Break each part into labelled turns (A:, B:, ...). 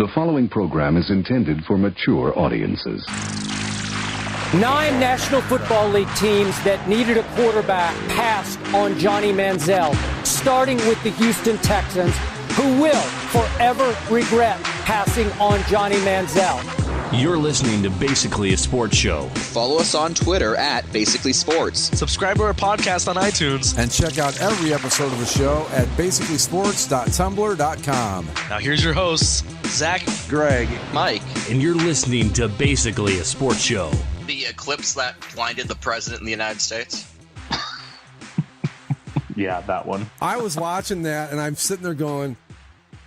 A: The following program is intended for mature audiences.
B: 9 National Football League teams that needed a quarterback passed on Johnny Manziel, starting with the Houston Texans, who will forever regret passing on Johnny Manziel.
C: You're listening to Basically a Sports Show.
D: Follow us on Twitter at Basically Sports.
E: Subscribe to our podcast on iTunes.
F: And check out every episode of the show at basicallysports.tumblr.com.
E: Now here's your hosts, Zach,
D: Greg, Mike.
C: And you're listening to Basically a Sports Show.
G: The eclipse that blinded the president in the United States.
H: Yeah, that one.
F: I was watching that, and I'm sitting there going,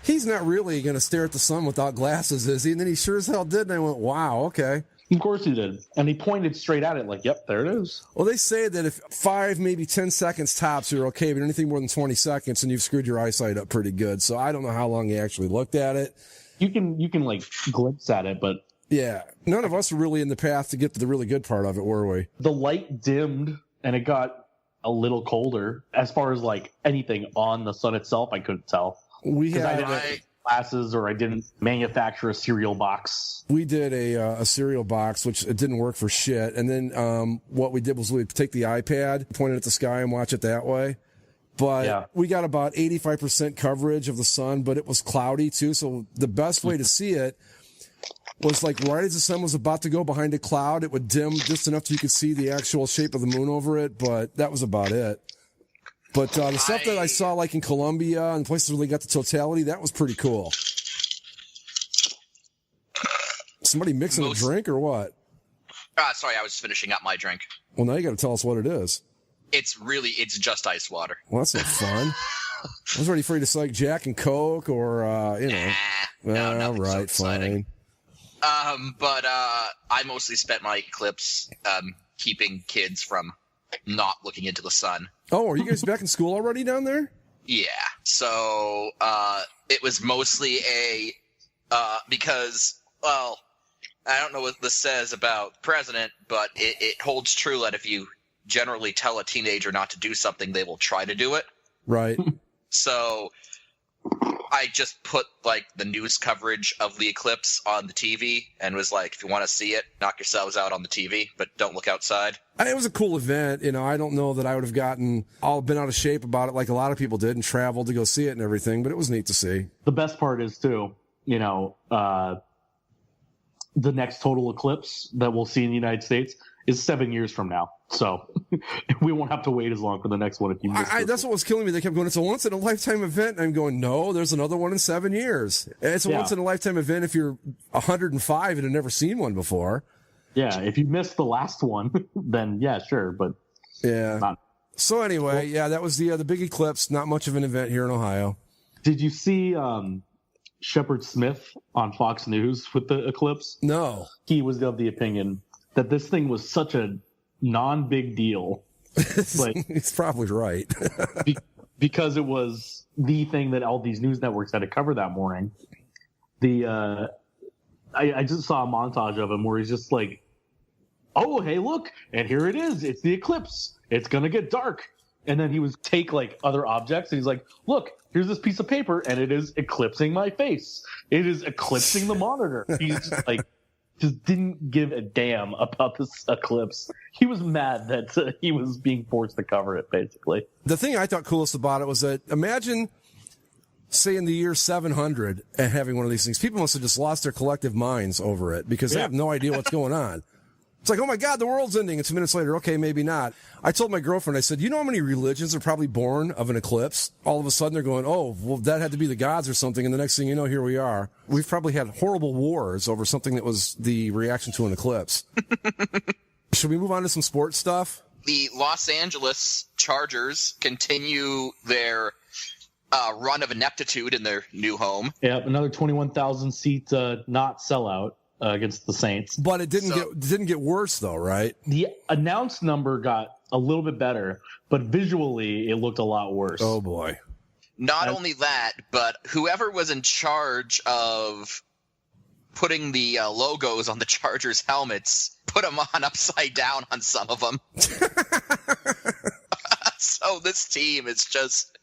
F: he's not really going to stare at the sun without glasses, is he? And then he sure as hell did, and I went, wow, okay.
H: Of course he did. And he pointed straight at it like, yep, there it is.
F: Well, they say that if 5, maybe 10 seconds tops, you're okay, but anything more than 20 seconds, and you've screwed your eyesight up pretty good. So I don't know how long he actually looked at it.
H: You can like glimpse at it, but
F: yeah, none of us were really in the path to get to the really good part of it, were we?
H: The light dimmed, and it got a little colder. As far as like anything on the sun itself, I couldn't tell.
F: We had
H: I didn't have glasses, or I didn't manufacture a cereal box.
F: We did a cereal box, which it didn't work for shit. And then what we did was we'd take the iPad, point it at the sky, and watch it that way. But we got about 85% coverage of the sun, but it was cloudy too. So the best way to see it was like right as the sun was about to go behind a cloud, it would dim just enough so you could see the actual shape of the moon over it. But that was about it. But the stuff that I saw like in Colombia and places where they got the totality, that was pretty cool. Somebody mixing a drink or what?
G: Sorry, I was finishing up my drink.
F: Well, now you got to tell us what it is.
G: It's just ice water.
F: Well, that's not fun. I was already afraid to say like Jack and Coke or,
G: No,
F: right,
G: so
F: fine.
G: But I mostly spent my eclipse keeping kids from not looking into the sun.
F: Oh, are you guys back in school already down there?
G: Yeah. So it was mostly because, well, I don't know what this says about president, but it holds true that if you generally tell a teenager not to do something, they will try to do it.
F: Right.
G: So I just put like the news coverage of the eclipse on the TV and was like, if you want to see it, knock yourselves out on the TV, but don't look outside. It
F: was a cool event. You know, I don't know that I would have gotten all been out of shape about it like a lot of people did and traveled to go see it and everything, but it was neat to see.
H: The best part is too, the next total eclipse that we'll see in the United States is 7 years from now. So we won't have to wait as long for the next one if you miss it.
F: That's what was killing me. They kept going, it's a once-in-a-lifetime event. And I'm going, no, there's another one in 7 years. It's a once-in-a-lifetime event if you're 105 and have never seen one before.
H: Yeah, if you missed the last one, then yeah, sure. But
F: yeah. So anyway, that was the big eclipse. Not much of an event here in Ohio.
H: Did you see Shepard Smith on Fox News with the eclipse?
F: No.
H: He was of the opinion that this thing was such a non-big deal. Like,
F: he's probably right.
H: Because it was the thing that all these news networks had to cover that morning. I just saw a montage of him where he's just like, oh, hey, look, and here it is. It's the eclipse. It's going to get dark. And then he would take like other objects and he's like, look, here's this piece of paper and it is eclipsing my face. It is eclipsing the monitor. He's just like, just didn't give a damn about this eclipse. He was mad that he was being forced to cover it, basically.
F: The thing I thought coolest about it was that imagine, say, in the year 700 and having one of these things. People must have just lost their collective minds over it because they have no idea what's going on. It's like, oh my God, the world's ending. It's minutes later. Okay, maybe not. I told my girlfriend, I said, you know how many religions are probably born of an eclipse? All of a sudden they're going, oh, well, that had to be the gods or something. And the next thing you know, here we are. We've probably had horrible wars over something that was the reaction to an eclipse. Should we move on to some sports stuff?
G: The Los Angeles Chargers continue their run of ineptitude in their new home.
H: Yeah, another 21,000 seat not sellout. Against the Saints.
F: But it didn't get worse though, right?
H: The announced number got a little bit better, but visually it looked a lot worse.
F: Oh boy.
G: Not only that, but whoever was in charge of putting the logos on the Chargers helmets put them on upside down on some of them. So this team is just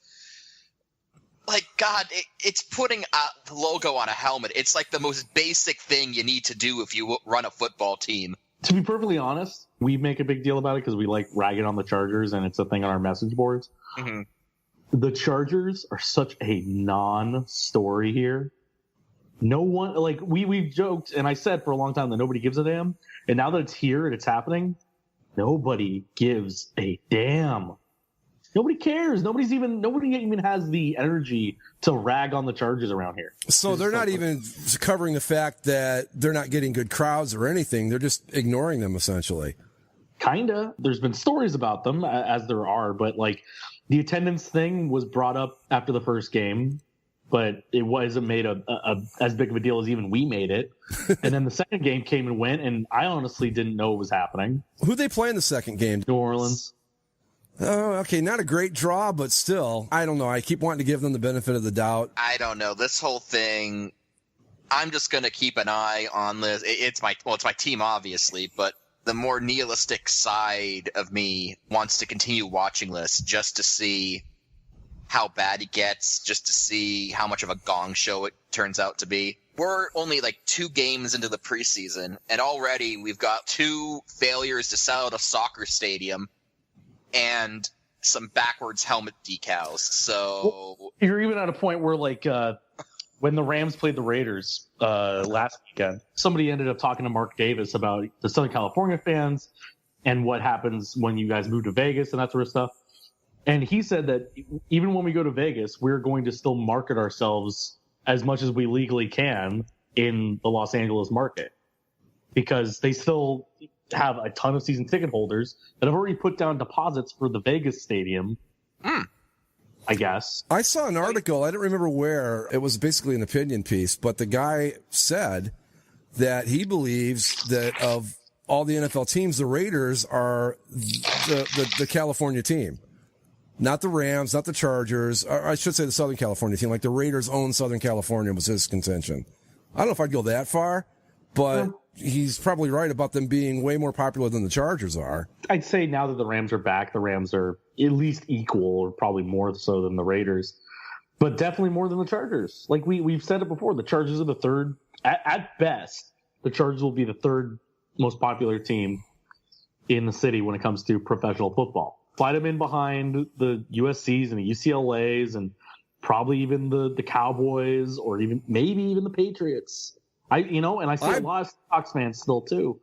G: like, God, it's putting the logo on a helmet. It's like the most basic thing you need to do if you run a football team.
H: To be perfectly honest, we make a big deal about it because we like ragging on the Chargers, and it's a thing on our message boards.
G: Mm-hmm.
H: The Chargers are such a non-story here. No one, like, we've joked, and I said for a long time that nobody gives a damn, and now that it's here and it's happening, nobody gives a damn. Nobody cares. Nobody even has the energy to rag on the Chargers around here.
F: So they're not even covering the fact that they're not getting good crowds or anything. They're just ignoring them, essentially.
H: Kinda. There's been stories about them, as there are, but like the attendance thing was brought up after the first game, but it wasn't made as big of a deal as even we made it. And then the second game came and went, and I honestly didn't know it was happening.
F: Who'd they play in the second game?
H: New Orleans.
F: Oh, okay. Not a great draw, but still, I don't know. I keep wanting to give them the benefit of the doubt.
G: I don't know. This whole thing, I'm just going to keep an eye on this. It's my team, obviously, but the more nihilistic side of me wants to continue watching this just to see how bad it gets, just to see how much of a gong show it turns out to be. We're only like 2 games into the preseason, and already we've got 2 failures to sell out a soccer stadium and some backwards helmet decals. So
H: you're even at a point where, like, when the Rams played the Raiders last weekend, somebody ended up talking to Mark Davis about the Southern California fans and what happens when you guys move to Vegas and that sort of stuff. And he said that even when we go to Vegas, we're going to still market ourselves as much as we legally can in the Los Angeles market, because they still have a ton of season ticket holders that have already put down deposits for the Vegas stadium. I guess.
F: I saw an article, I don't remember where, it was basically an opinion piece, but the guy said that he believes that of all the NFL teams, the Raiders are the California team. Not the Rams, not the Chargers, or I should say the Southern California team. Like the Raiders own Southern California was his contention. I don't know if I'd go that far, but he's probably right about them being way more popular than the Chargers are.
H: I'd say now that the Rams are back, the Rams are at least equal, or probably more so than the Raiders, but definitely more than the Chargers. Like we've said it before, the Chargers are the third, at best, the Chargers will be the third most popular team in the city when it comes to professional football. Slide them in behind the USCs and the UCLAs and probably even the Cowboys, or maybe even the Patriots. I see a lot of Sox fans still too.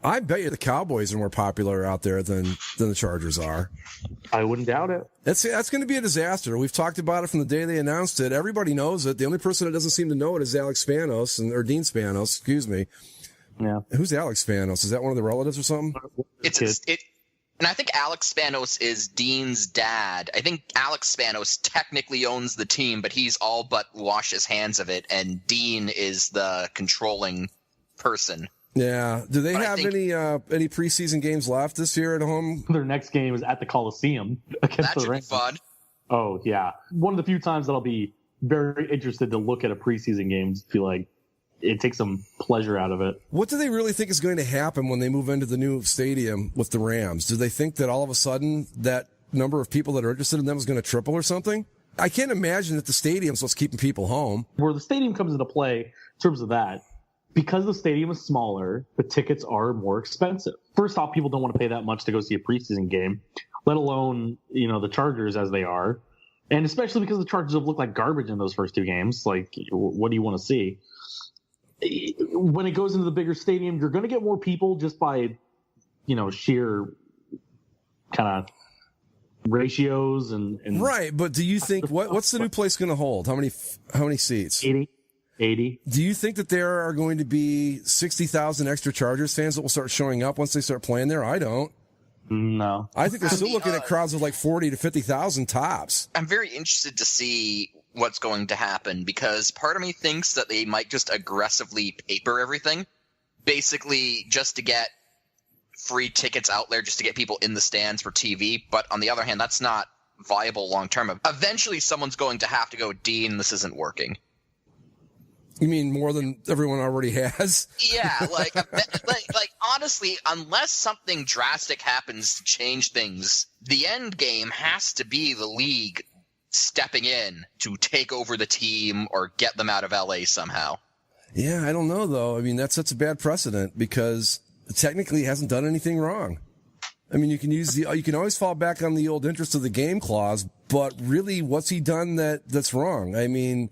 F: I bet you the Cowboys are more popular out there than the Chargers are.
H: I wouldn't doubt it.
F: That's going to be a disaster. We've talked about it from the day they announced it. Everybody knows it. The only person that doesn't seem to know it is Alex Spanos, or Dean Spanos, excuse me.
H: Yeah.
F: Who's Alex Spanos? Is that one of the relatives or something?
G: And I think Alex Spanos is Dean's dad. I think Alex Spanos technically owns the team, but he's all but washed his hands of it, and Dean is the controlling person.
F: Yeah. Do they have any preseason games left this year at home?
H: Their next game is at the Coliseum against the Rams.
G: That should be fun.
H: Oh, yeah. One of the few times that I'll be very interested to look at a preseason game, feel like it takes some pleasure out of it.
F: What do they really think is going to happen when they move into the new stadium with the Rams? Do they think that all of a sudden that number of people that are interested in them is going to triple or something? I can't imagine that the stadium's what's keeping people home.
H: Where the stadium comes into play in terms of that, because the stadium is smaller, the tickets are more expensive. First off, people don't want to pay that much to go see a preseason game, let alone, the Chargers as they are. And especially because the Chargers have looked like garbage in those first 2 games. Like, what do you want to see? When it goes into the bigger stadium, you're going to get more people just by, sheer kind of ratios and
F: right. But do you think what's the new place going to hold? How many seats?
H: 80.
F: Do you think that there are going to be 60,000 extra Chargers fans that will start showing up once they start playing there? I don't.
H: No.
F: I think they're still looking at crowds of like 40 to 50,000 tops.
G: I'm very interested to see what's going to happen, because part of me thinks that they might just aggressively paper everything, basically just to get free tickets out there, just to get people in the stands for TV. But on the other hand, that's not viable long term. Eventually someone's going to have to go, Dean, this isn't working.
F: You mean more than everyone already has?
G: Yeah, like honestly, unless something drastic happens to change things, the end game has to be the league stepping in to take over the team or get them out of LA somehow.
F: Yeah, I don't know, though. I mean, that sets a bad precedent because technically he hasn't done anything wrong. I mean, you can always fall back on the old interest of the game clause, but really, what's he done that's wrong? I mean,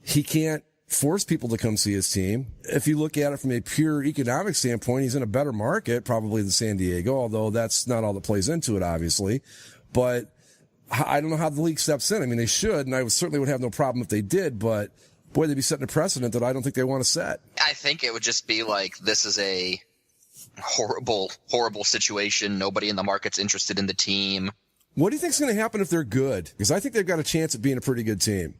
F: he can't force people to come see his team. If you look at it from a pure economic standpoint, he's in a better market probably than San Diego, although that's not all that plays into it, obviously. But I don't know how the league steps in. I mean, they should, and I certainly would have no problem if they did, but boy, they'd be setting a precedent that I don't think they want to set.
G: I think it would just be like, this is a horrible, horrible situation. Nobody in the market's interested in the team.
F: What do you think's going to happen if they're good? Because I think they've got a chance at being a pretty good team.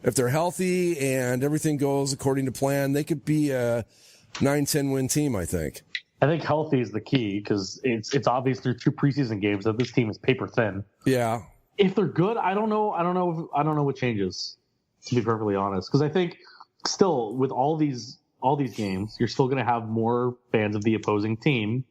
F: If they're healthy and everything goes according to plan, they could be a 9-10 win team, I think.
H: I think healthy is the key because it's obvious through 2 preseason games that this team is paper thin.
F: Yeah.
H: If they're good, I don't know what changes, to be perfectly honest. Because I think still with all these games, you're still going to have more fans of the opposing team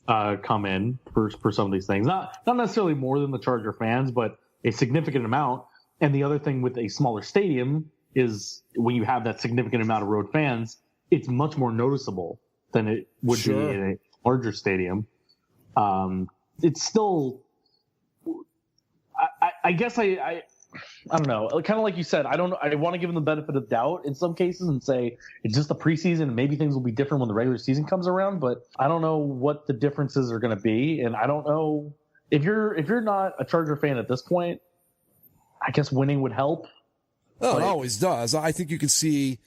H: come in for some of these things. Not necessarily more than the Charger fans, but a significant amount. And the other thing with a smaller stadium is when you have that significant amount of road fans, it's much more noticeable than it would be in a larger stadium. It's still, I guess I don't know. Kind of like you said, I want to give them the benefit of doubt in some cases and say it's just the preseason and maybe things will be different when the regular season comes around. But I don't know what the differences are going to be, and I don't know if you're not a Charger fan at this point. I guess winning would help.
F: Oh, it always does. I think you can see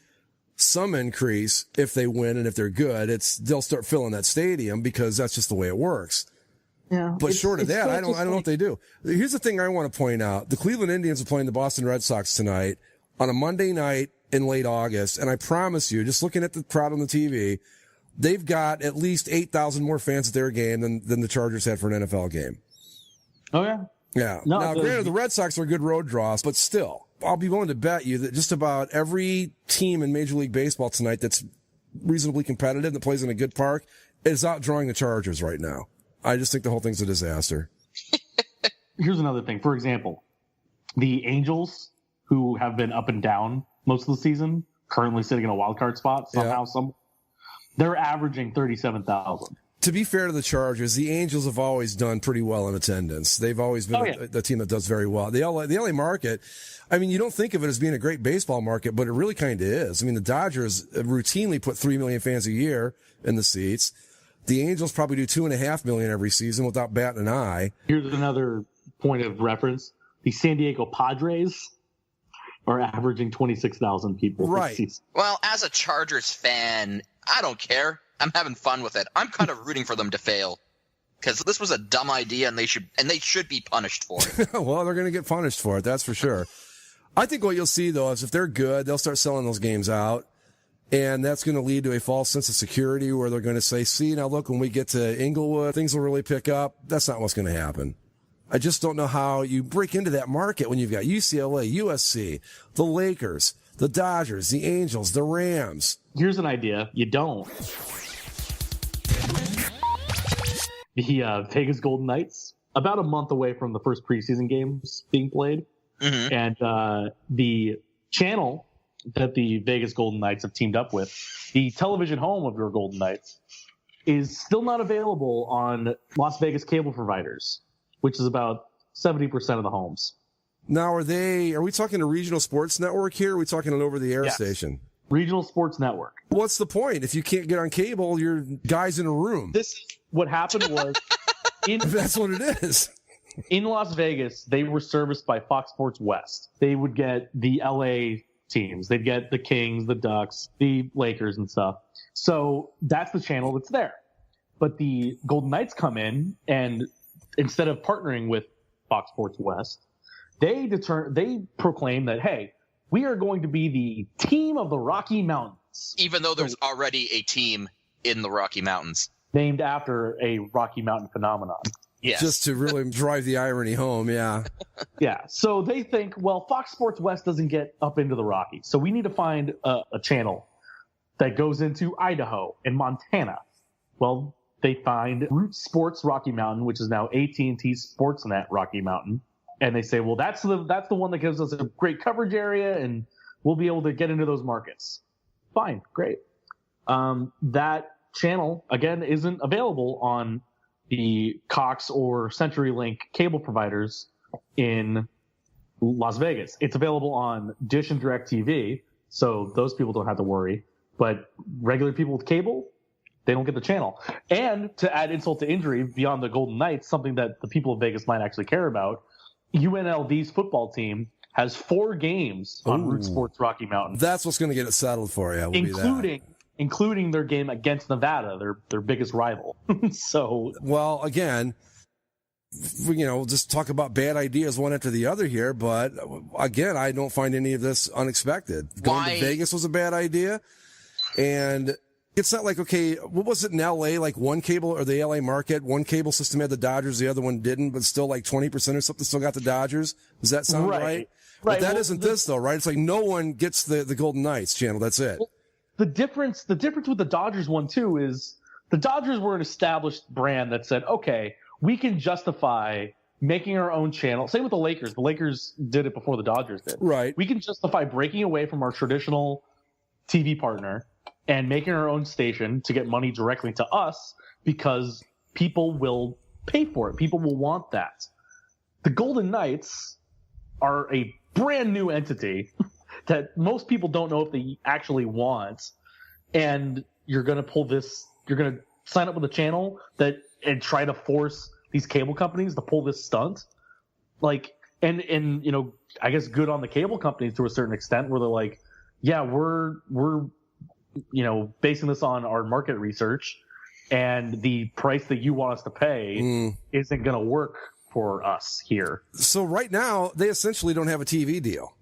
F: some increase if they win and if they're good. They'll start filling that stadium because that's just the way it works.
H: Yeah,
F: but short of that, I don't know what they do. Here's the thing I want to point out. The Cleveland Indians are playing the Boston Red Sox tonight on a Monday night in late August. And I promise you, just looking at the crowd on the TV, they've got at least 8,000 more fans at their game than the Chargers had for an NFL game.
H: Oh, yeah.
F: Yeah.
H: No,
F: now, granted, the Red Sox are good road draws, but still, I'll be willing to bet you that just about every team in Major League Baseball tonight that's reasonably competitive, that plays in a good park, is outdrawing the Chargers right now. I just think the whole thing's a disaster.
H: Here's another thing. For example, the Angels, who have been up and down most of the season, currently sitting in a wild card spot somehow, they're averaging 37,000.
F: To be fair to the Chargers, the Angels have always done pretty well in attendance. They've always been the team that does very well. The LA market, I mean, you don't think of it as being a great baseball market, but it really kind of is. I mean, the Dodgers routinely put 3 million fans a year in the seats. The Angels probably do 2.5 million every season without batting an eye.
H: Here's another point of reference. The San Diego Padres are averaging 26,000 people.
F: Right.
G: Well, as a Chargers fan, I don't care. I'm having fun with it. I'm kind of rooting for them to fail because this was a dumb idea and they should be punished for it.
F: Well, they're going to get punished for it. That's for sure. I think what you'll see though is if they're good, they'll start selling those games out. And that's going to lead to a false sense of security where they're going to say, see, now look, when we get to Inglewood, things will really pick up. That's not what's going to happen. I just don't know how you break into that market when you've got UCLA, USC, the Lakers, the Dodgers, the Angels, the Rams.
H: Here's an idea. You don't. The Vegas Golden Knights, about a month away from the first preseason games being played. Mm-hmm. And the channel that the Vegas Golden Knights have teamed up with, the television home of your Golden Knights, is still not available on Las Vegas cable providers, which is about 70% of the homes.
F: Now, are we talking a regional sports network here? Or are we talking an over-the-air station?
H: Regional sports network.
F: What's the point? If you can't get on cable, you're guys in a room.
H: What happened was...
F: That's what it is.
H: In Las Vegas, they were serviced by Fox Sports West. They would get the LA teams. They'd get the Kings, the Ducks, the Lakers and stuff. So that's the channel that's there. But the Golden Knights come in, and instead of partnering with Fox Sports West, they proclaim that, hey, we are going to be the team of the Rocky Mountains.
G: Even though there's already a team in the Rocky Mountains.
H: Named after a Rocky Mountain phenomenon.
G: Yes.
F: Just to really drive the irony home, yeah.
H: Yeah, so they think, well, Fox Sports West doesn't get up into the Rockies, so we need to find a channel that goes into Idaho and Montana. Well, they find Root Sports Rocky Mountain, which is now AT&T Sportsnet Rocky Mountain, and they say, well, that's the one that gives us a great coverage area, and we'll be able to get into those markets. Fine, great. That channel, again, isn't available on the Cox or CenturyLink cable providers in Las Vegas. It's available on Dish and DirecTV, so those people don't have to worry. But regular people with cable, they don't get the channel. And to add insult to injury, beyond the Golden Knights, something that the people of Vegas might actually care about, UNLV's football team has 4 games on Root Sports Rocky Mountain.
F: That's what's going to get it settled for you.
H: Including their game against Nevada, their biggest rival. So,
F: well, again, just talk about bad ideas one after the other here. But again, I don't find any of this unexpected. Going to Vegas was a bad idea. And it's not like, okay, what was it in LA? Like one cable or the LA market, one cable system had the Dodgers, the other one didn't, but still like 20% or something still got the Dodgers. Does that sound right?
H: Right.
F: But that isn't this though, right? It's like no one gets the Golden Knights channel. That's it.
H: Well, the difference with the Dodgers one too is the Dodgers were an established brand that said, okay, we can justify making our own channel. Same with the Lakers. The Lakers did it before the Dodgers did.
F: Right.
H: We can justify breaking away from our traditional TV partner and making our own station to get money directly to us because people will pay for it. People will want that. The Golden Knights are a brand new entity that most people don't know if they actually want. And you're going to sign up with a channel and try to force these cable companies to pull this stunt. Like, and I guess good on the cable companies to a certain extent where they're like, yeah, we're basing this on our market research, and the price that you want us to pay isn't going to work for us here.
F: So right now, they essentially don't have a TV deal.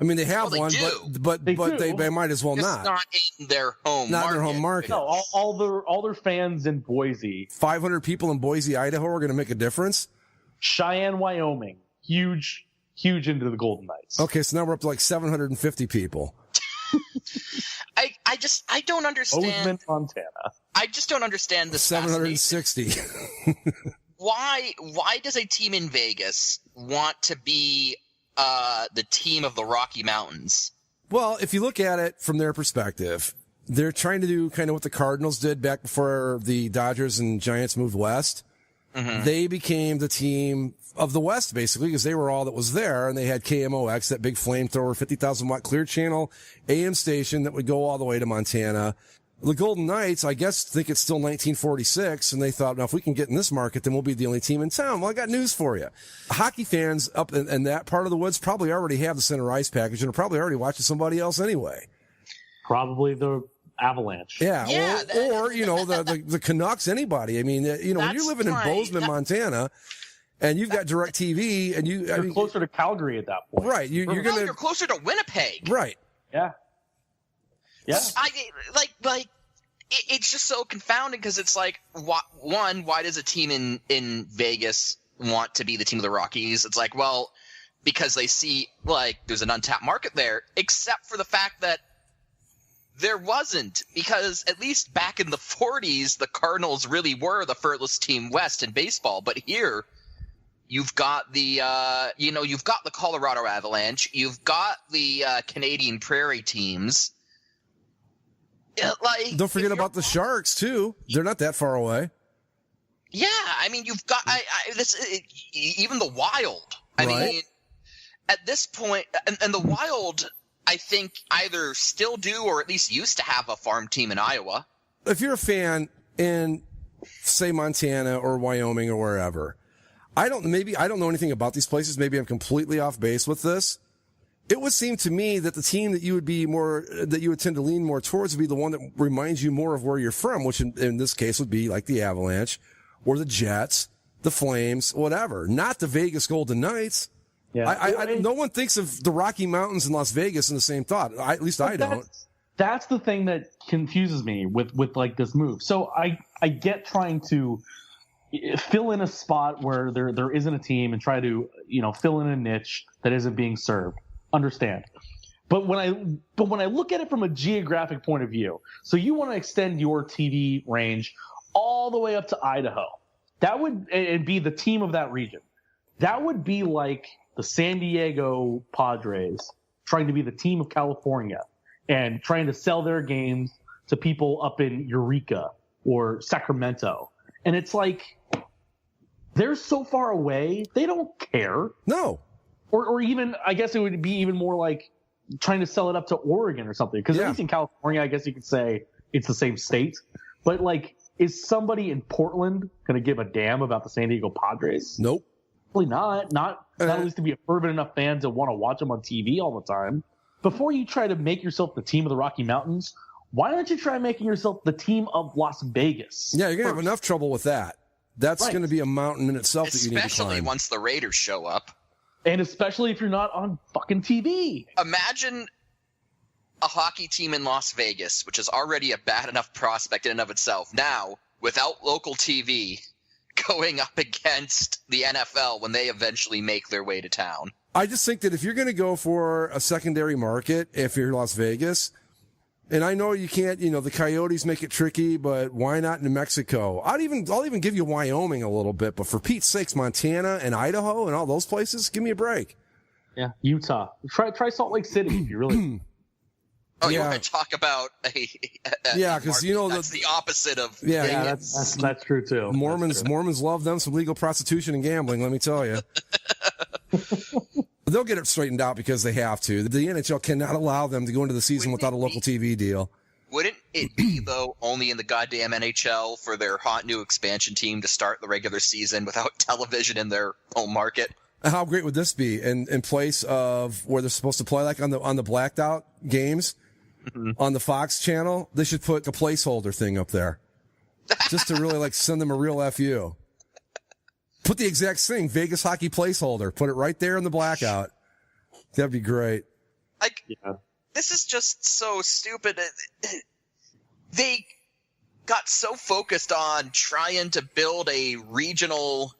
F: I mean, they have one, but they might as well not.
G: Not in their home market.
F: Their home market.
H: No, all their fans in Boise.
F: 500 people in Boise, Idaho are going to make a difference?
H: Cheyenne, Wyoming. Huge into the Golden Knights.
F: Okay, so now we're up to like 750 people.
G: I don't understand.
H: Bozeman, Montana.
G: I just don't understand this.
F: 760.
G: Why does a team in Vegas want to be the team of the Rocky Mountains?
F: Well, if you look at it from their perspective, they're trying to do kind of what the Cardinals did back before the Dodgers and Giants moved west. Mm-hmm. They became the team of the West, basically, because they were all that was there, and they had KMOX, that big flamethrower, 50,000 watt clear channel AM station that would go all the way to Montana. The Golden Knights, I guess, think it's still 1946, and they thought, now, if we can get in this market, then we'll be the only team in town. Well, I got news for you. Hockey fans up in that part of the woods probably already have the center ice package and are probably already watching somebody else anyway.
H: Probably the Avalanche.
F: Yeah, or the Canucks, anybody. I mean, when you're living in Bozeman, Montana, and you've got DirecTV, and you're
H: closer to Calgary at that point.
F: Right.
G: You're closer to Winnipeg.
F: Right.
H: Yeah. Yeah.
G: It's just so confounding because it's like, why does a team in Vegas want to be the team of the Rockies? It's like, well, because they see like there's an untapped market there, except for the fact that there wasn't, because at least back in the 40s, the Cardinals really were the furthest team west in baseball. But here, you've got the Colorado Avalanche, you've got the Canadian Prairie teams.
F: Don't forget about the Sharks too. They're not that far away.
G: Yeah, I mean, you've got even the Wild. I mean, at this point, and the Wild, I think either still do or at least used to have a farm team in Iowa.
F: If you're a fan in, say, Montana or Wyoming or wherever, I don't know anything about these places. Maybe I'm completely off base with this. It would seem to me that the team that you would tend to lean more towards would be the one that reminds you more of where you're from, which in this case would be like the Avalanche or the Jets, the Flames, whatever. Not the Vegas Golden Knights. Yeah. No one thinks of the Rocky Mountains in Las Vegas in the same thought. At least I don't.
H: That's the thing that confuses me with like this move. So I get trying to fill in a spot where there isn't a team and try to fill in a niche that isn't being served. Understand. But when I look at it from a geographic point of view, so you want to extend your TV range all the way up to Idaho, that would be the team of that region. That would be like the San Diego Padres trying to be the team of California and trying to sell their games to people up in Eureka or Sacramento. And it's like, they're so far away, they don't care.
F: No.
H: Or even, I guess it would be even more like trying to sell it up to Oregon or something. Because at least in California, I guess you could say it's the same state. But like, is somebody in Portland going to give a damn about the San Diego Padres?
F: Nope.
H: Probably not. Not at least to be a fervent enough fan to want to watch them on TV all the time. Before you try to make yourself the team of the Rocky Mountains, why don't you try making yourself the team of Las Vegas?
F: Yeah, you're going to have enough trouble with that. That's going to be a mountain in itself that you need to climb.
G: Especially once the Raiders show up.
H: And especially if you're not on fucking TV.
G: Imagine a hockey team in Las Vegas, which is already a bad enough prospect in and of itself. Now, without local TV, going up against the NFL when they eventually make their way to town.
F: I just think that if you're going to go for a secondary market, if you're Las Vegas, and I know you can't, the Coyotes make it tricky, but why not New Mexico? I'll even give you Wyoming a little bit, but for Pete's sakes, Montana and Idaho and all those places, give me a break.
H: Yeah, Utah. Try Salt Lake City if you really.
G: Oh, you want to talk about
F: because
G: that's the opposite of.
H: Yeah, that's true too.
F: Mormons love them some legal prostitution and gambling. Let me tell you. They'll get it straightened out because they have to. The NHL cannot allow them to go into the season without a local TV deal.
G: Wouldn't it be, though, only in the goddamn NHL for their hot new expansion team to start the regular season without television in their home market?
F: How great would this be in place of where they're supposed to play, like on the blacked out games on the Fox channel? They should put a placeholder thing up there just to really send them a real FU. Put the exact thing, Vegas hockey placeholder. Put it right there in the blackout. That'd be great.
G: This is just so stupid. They got so focused on trying to build a regional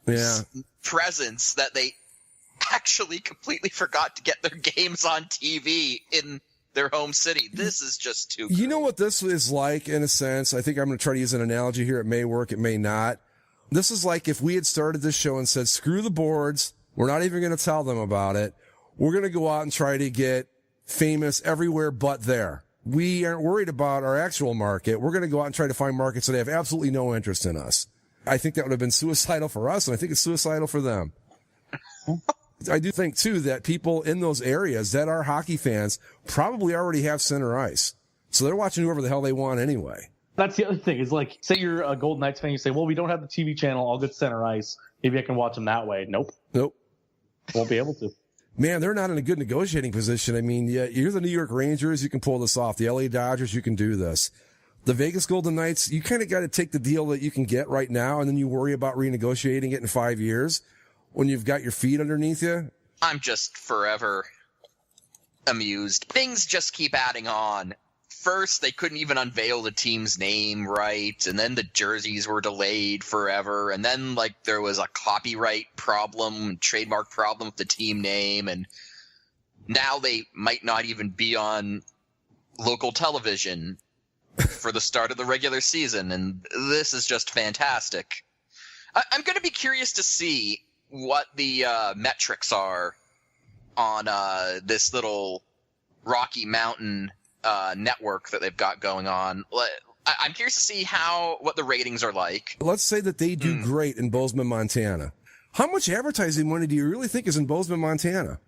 G: presence that they actually completely forgot to get their games on TV in their home city. This is just too
F: You know what this is like, in a sense? I think I'm going to try to use an analogy here. It may work, it may not. This is like if we had started this show and said, screw the boards. We're not even going to tell them about it. We're going to go out and try to get famous everywhere but there. We aren't worried about our actual market. We're going to go out and try to find markets that have absolutely no interest in us. I think that would have been suicidal for us, and I think it's suicidal for them. I do think, too, that people in those areas that are hockey fans probably already have center ice. So they're watching whoever the hell they want anyway.
H: That's the other thing is say you're a Golden Knights fan, you say, well, we don't have the TV channel, I'll get center ice. Maybe I can watch them that way. Nope. Won't be able to.
F: Man, they're not in a good negotiating position. I mean, you're the New York Rangers, you can pull this off. The LA Dodgers, you can do this. The Vegas Golden Knights, you kind of got to take the deal that you can get right now, and then you worry about renegotiating it in 5 years when you've got your feet underneath you.
G: I'm just forever amused. Things just keep adding on. First, they couldn't even unveil the team's name right, and then the jerseys were delayed forever, and then there was a copyright problem, trademark problem with the team name, and now they might not even be on local television for the start of the regular season, and this is just fantastic. I'm going to be curious to see what the metrics are on this little Rocky Mountain network that they've got going on. I'm curious to see what the ratings are like.
F: Let's say that they do great in Bozeman, Montana. How much advertising money do you really think is in Bozeman, Montana?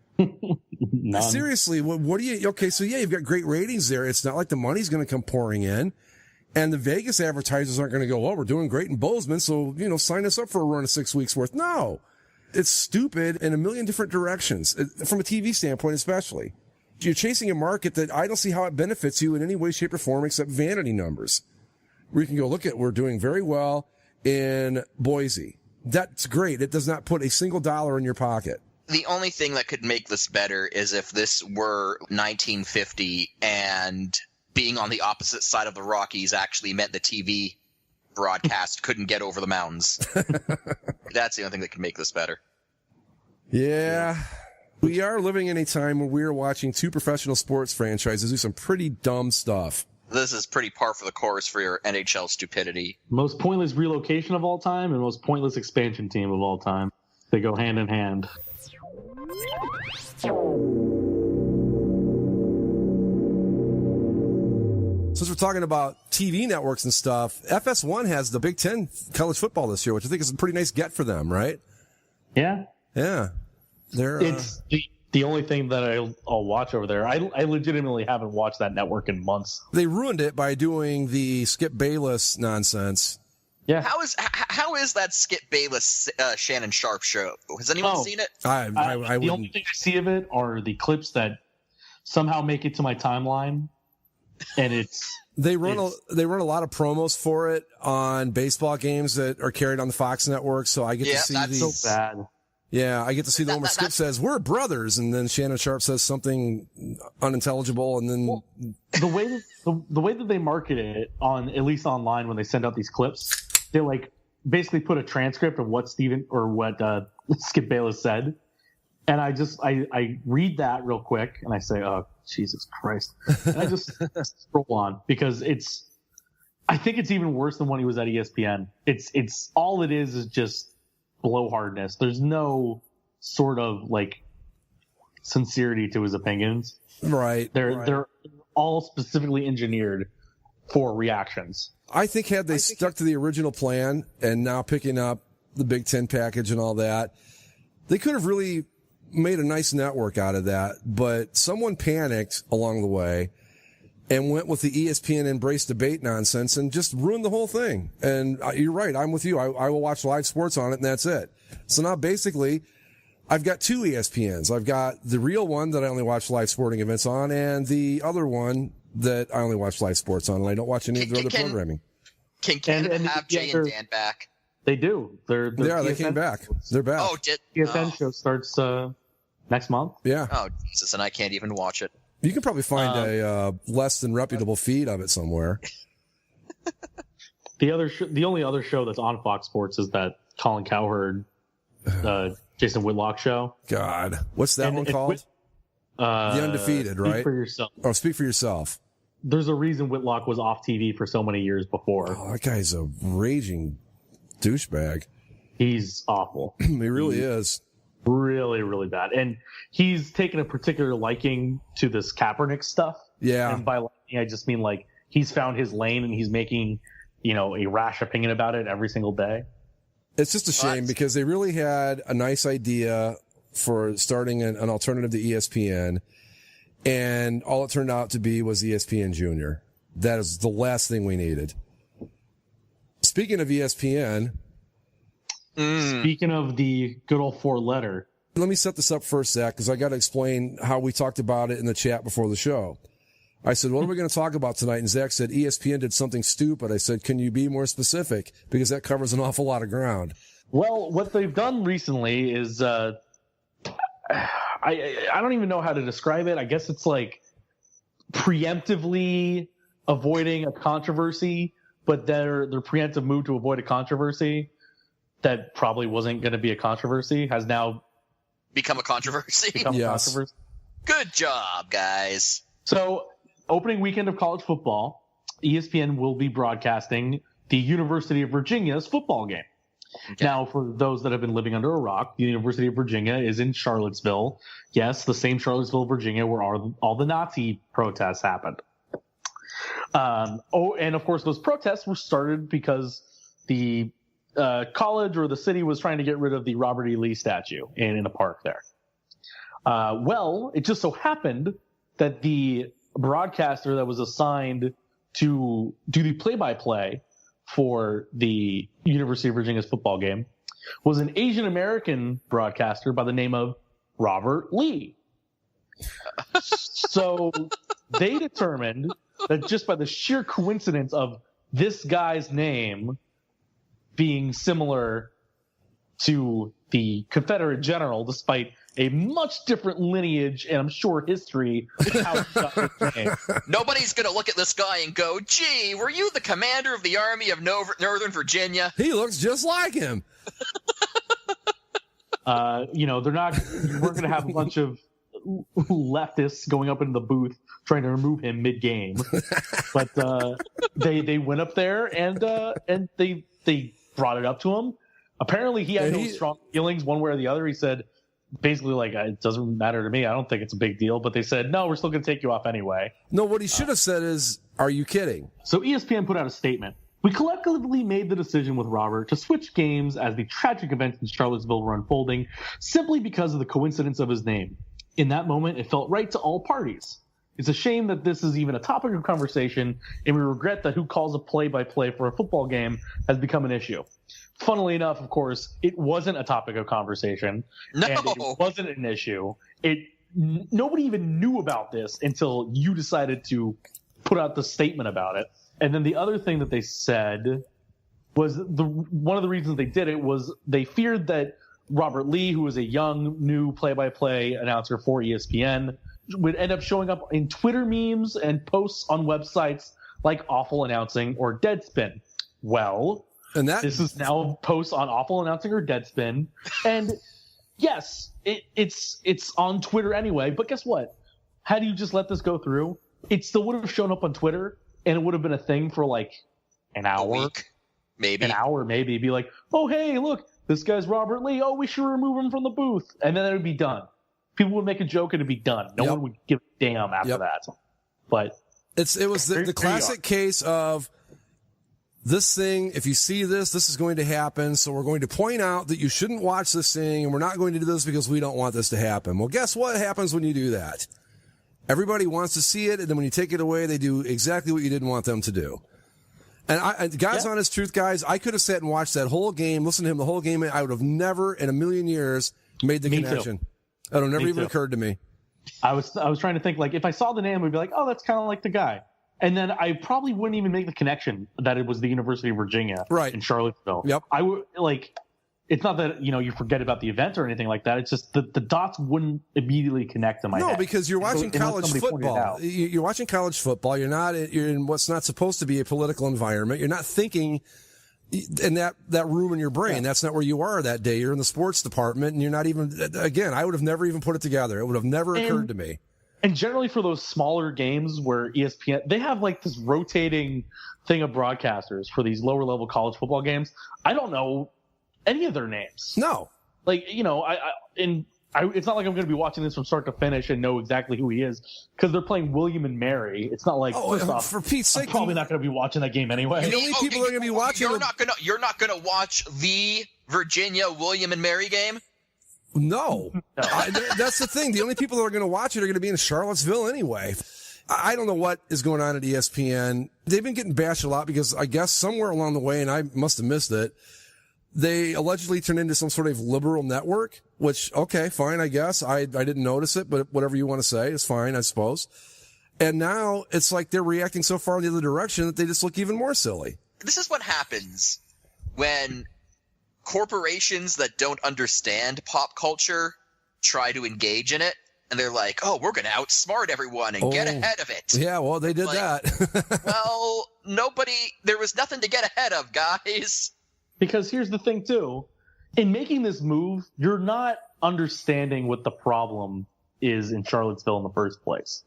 H: None.
F: Seriously, what do you? Okay, so you've got great ratings there. It's not like the money's going to come pouring in, and the Vegas advertisers aren't going to go, "Well, we're doing great in Bozeman, so sign us up for a run of 6 weeks worth." No, it's stupid in a million different directions, from a TV standpoint, especially. You're chasing a market that I don't see how it benefits you in any way, shape, or form except vanity numbers. Where you can go, look at, we're doing very well in Boise. That's great. It does not put a single dollar in your pocket.
G: The only thing that could make this better is if this were 1950 and being on the opposite side of the Rockies actually meant the TV broadcast couldn't get over the mountains. That's the only thing that could make this better.
F: Yeah. We are living in a time where we are watching two professional sports franchises do some pretty dumb stuff.
G: This is pretty par for the course for your NHL stupidity.
H: Most pointless relocation of all time and most pointless expansion team of all time. They go hand in hand.
F: Since we're talking about TV networks and stuff, FS1 has the Big Ten college football this year, which I think is a pretty nice get for them, right?
H: Yeah.
F: Yeah.
H: It's the only thing that I'll watch over there. I legitimately haven't watched that network in months.
F: They ruined it by doing the Skip Bayless nonsense.
H: Yeah.
G: How is that Skip Bayless Shannon Sharp show? Has anyone seen it?
F: I
H: the only thing I see of it are the clips that somehow make it to my timeline, and
F: they run a lot of promos for it on baseball games that are carried on the Fox network. So I get to see
H: so bad.
F: Yeah, I get to see the one where Skip says, "We're brothers," and then Shannon Sharp says something unintelligible, and then
H: the way that they market it on, at least online, when they send out these clips, they like basically put a transcript of what Skip Bayless said, and I read that real quick and I say, "Oh, Jesus Christ!" And I just scroll on because I think it's even worse than when he was at ESPN. It's all it is just blowhardness. There's no sort of like sincerity to his opinions.
F: Right.
H: They're all specifically engineered for reactions.
F: I think had they stuck to the original plan and now picking up the Big Ten package and all that, they could have really made a nice network out of that. But someone panicked along the way and went with the ESPN embrace debate nonsense and just ruined the whole thing. And you're right. I'm with you. I will watch live sports on it, and that's it. So now basically I've got two ESPNs. I've got the real one that I only watch live sporting events on, and the other one that I only watch live sports on, and I don't watch any of their other programming.
G: Can Canada have Jay and Dan back?
H: They do.
F: They came back. They're back.
G: Oh,
H: ESPN show starts next month.
F: Yeah.
G: Oh, Jesus, and I can't even watch it.
F: You can probably find a less than reputable feed of it somewhere.
H: The only other show that's on Fox Sports is that Colin Cowherd, Jason Whitlock show.
F: God, what's that one called? The Undefeated, right?
H: Speak for yourself.
F: Oh, Speak for Yourself.
H: There's a reason Whitlock was off TV for so many years before.
F: Oh, that guy's a raging douchebag.
H: He's awful.
F: He really is.
H: Really, really bad. And he's taken a particular liking to this Kaepernick stuff.
F: Yeah.
H: And by liking, I just mean like he's found his lane and he's making, a rash opinion about it every single day.
F: It's just a shame because they really had a nice idea for starting an alternative to ESPN, and all it turned out to be was ESPN Junior. That is the last thing we needed. Speaking of ESPN...
H: Speaking of the good old four-letter.
F: Let me set this up first, Zach, because I got to explain how we talked about it in the chat before the show. I said, what are we going to talk about tonight? And Zach said, ESPN did something stupid. I said, can you be more specific? Because that covers an awful lot of ground.
H: Well, what they've done recently is, I don't even know how to describe it. I guess it's like preemptively avoiding a controversy, but their preemptive move to avoid a controversy that probably wasn't going to be a controversy has now
G: become a controversy.
F: Controversy.
G: Good job, guys.
H: So, opening weekend of college football, ESPN will be broadcasting the University of Virginia's football game. Okay. Now, for those that have been living under a rock, the University of Virginia is in Charlottesville. Yes, the same Charlottesville, Virginia, where all the Nazi protests happened. And of course, those protests were started because the college or the city was trying to get rid of the Robert E. Lee statue in a park there. Well, it just so happened that the broadcaster that was assigned to do the play-by-play for the University of Virginia's football game was an Asian American broadcaster by the name of Robert Lee. So they determined that just by the sheer coincidence of this guy's name being similar to the Confederate general, despite a much different lineage and I'm sure history of how he got his name.
G: Nobody's going to look at this guy and go, gee, were you the commander of the Army of Northern Virginia?
F: He looks just like him.
H: We're going to have a bunch of leftists going up into the booth trying to remove him mid-game. But they went up there and they brought it up to him. Apparently, he had no strong feelings one way or the other. He said, basically, like, it doesn't matter to me. I don't think it's a big deal. But they said, no, we're still going to take you off anyway.
F: No, what he should have said is, are you kidding?
H: So ESPN put out a statement. We collectively made the decision with Robert to switch games as the tragic events in Charlottesville were unfolding simply because of the coincidence of his name. In that moment, it felt right to all parties. It's a shame that this is even a topic of conversation, and we regret that who calls a play-by-play for a football game has become an issue. Funnily enough, of course, it wasn't a topic of conversation.
G: No.
H: And it wasn't an issue. Nobody even knew about this until you decided to put out the statement about it. And then the other thing that they said was one of the reasons they did it was they feared that Robert Lee, who was a young, new play-by-play announcer for ESPN, would end up showing up in Twitter memes and posts on websites like Awful Announcing or Deadspin. Well, this is now posts on Awful Announcing or Deadspin. And yes, it's on Twitter anyway, but guess what? Had you just let this go through, it still would have shown up on Twitter, and it would have been a thing for like an hour.
G: A week, maybe.
H: An hour, maybe. Be like, oh, hey, look, this guy's Robert Lee. Oh, we should remove him from the booth. And then it would be done. People would make a joke and it'd be done. No one would give a damn after that. But
F: it was the classic case of this thing. If you see this is going to happen. So we're going to point out that you shouldn't watch this thing, and we're not going to do this because we don't want this to happen. Well, guess what happens when you do that? Everybody wants to see it, and then when you take it away, they do exactly what you didn't want them to do. And guys, honest truth, guys, I could have sat and watched that whole game, listened to him the whole game, and I would have never in a million years made the connection.
H: Too.
F: That would never even occurred to me.
H: I was trying to think, like, if I saw the name, I'd be like, oh, that's kind of like the guy. And then I probably wouldn't even make the connection that it was the University of Virginia in Charlottesville.
F: Yep.
H: I would, like, it's not that, you forget about the event or anything like that. It's just the dots wouldn't immediately connect in my head.
F: No, because you're watching college football. You're watching college football. You're in what's not supposed to be a political environment. You're not thinking in that room in your brain. Yeah. That's not where you are that day. You're in the sports department, and you're not even, again, I would have never even put it together. It would have never occurred to me.
H: And generally for those smaller games where ESPN, they have like this rotating thing of broadcasters for these lower level college football games. I don't know any of their names.
F: No.
H: Like, it's not like I'm going to be watching this from start to finish and know exactly who he is because they're playing William and Mary. It's not like,
F: for Pete's sake,
H: I'm probably not going to be watching that game anyway.
F: The only people that are going to be watching.
G: You're not going to watch the Virginia William and Mary game.
F: No. That's the thing. The only people that are going to watch it are going to be in Charlottesville anyway. I don't know what is going on at ESPN. They've been getting bashed a lot because I guess somewhere along the way, and I must have missed it, they allegedly turned into some sort of liberal network, which, okay, fine, I guess. I didn't notice it, but whatever you want to say is fine, I suppose. And now it's like they're reacting so far in the other direction that they just look even more silly.
G: This is what happens when corporations that don't understand pop culture try to engage in it. And they're like, oh, we're going to outsmart everyone and get ahead of it.
F: Yeah, well, they did that.
G: Well, there was nothing to get ahead of, guys.
H: Because here's the thing, too. In making this move, you're not understanding what the problem is in Charlottesville in the first place,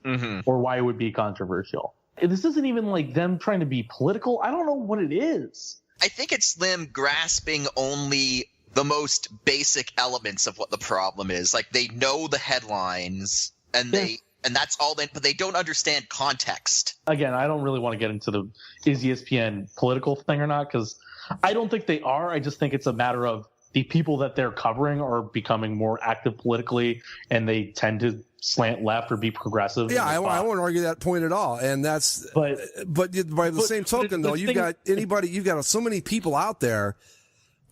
H: or why it would be controversial. This isn't even like them trying to be political. I don't know what it is.
G: I think it's them grasping only the most basic elements of what the problem is. Like, they know the headlines, and that's all but they don't understand context.
H: Again, I don't really want to get into is ESPN political thing or not, because I don't think they are. I just think it's a matter of the people that they're covering are becoming more active politically, and they tend to slant left or be progressive.
F: Yeah, I won't argue that point at all. And that's, but by the same token, though, you've got so many people out there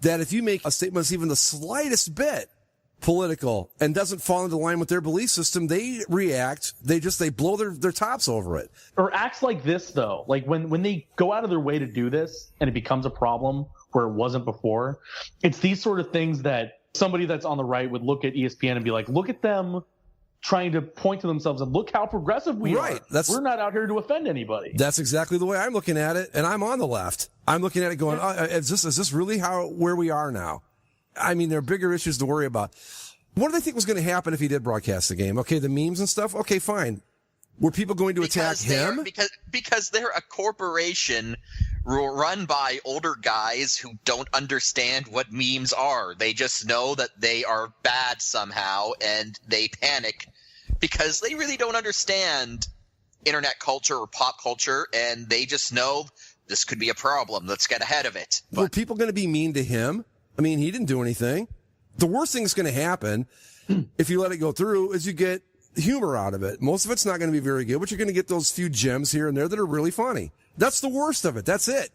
F: that if you make a statement that's even the slightest bit political and doesn't fall into line with their belief system, they react. They blow their tops over it.
H: Or acts like this, though. Like when they go out of their way to do this and it becomes a problem where it wasn't before, it's these sort of things that somebody that's on the right would look at ESPN and be like, look at them trying to point to themselves and look how progressive we are. We're not out here to offend anybody.
F: That's exactly the way I'm looking at it, and I'm on the left. I'm looking at it going, is this really where we are now? I mean, there are bigger issues to worry about. What do they think was going to happen if he did broadcast the game? Okay, the memes and stuff? Okay, fine. Were people going to attack him?
G: Because they're a corporation run by older guys who don't understand what memes are. They just know that they are bad somehow, and they panic because they really don't understand internet culture or pop culture, and they just know this could be a problem. Let's get ahead of it.
F: Were people going to be mean to him? I mean, he didn't do anything. The worst thing that's going to happen if you let it go through is you get humor out of it. Most of it's not going to be very good, but you're going to get those few gems here and there that are really funny. That's the worst of it. That's it.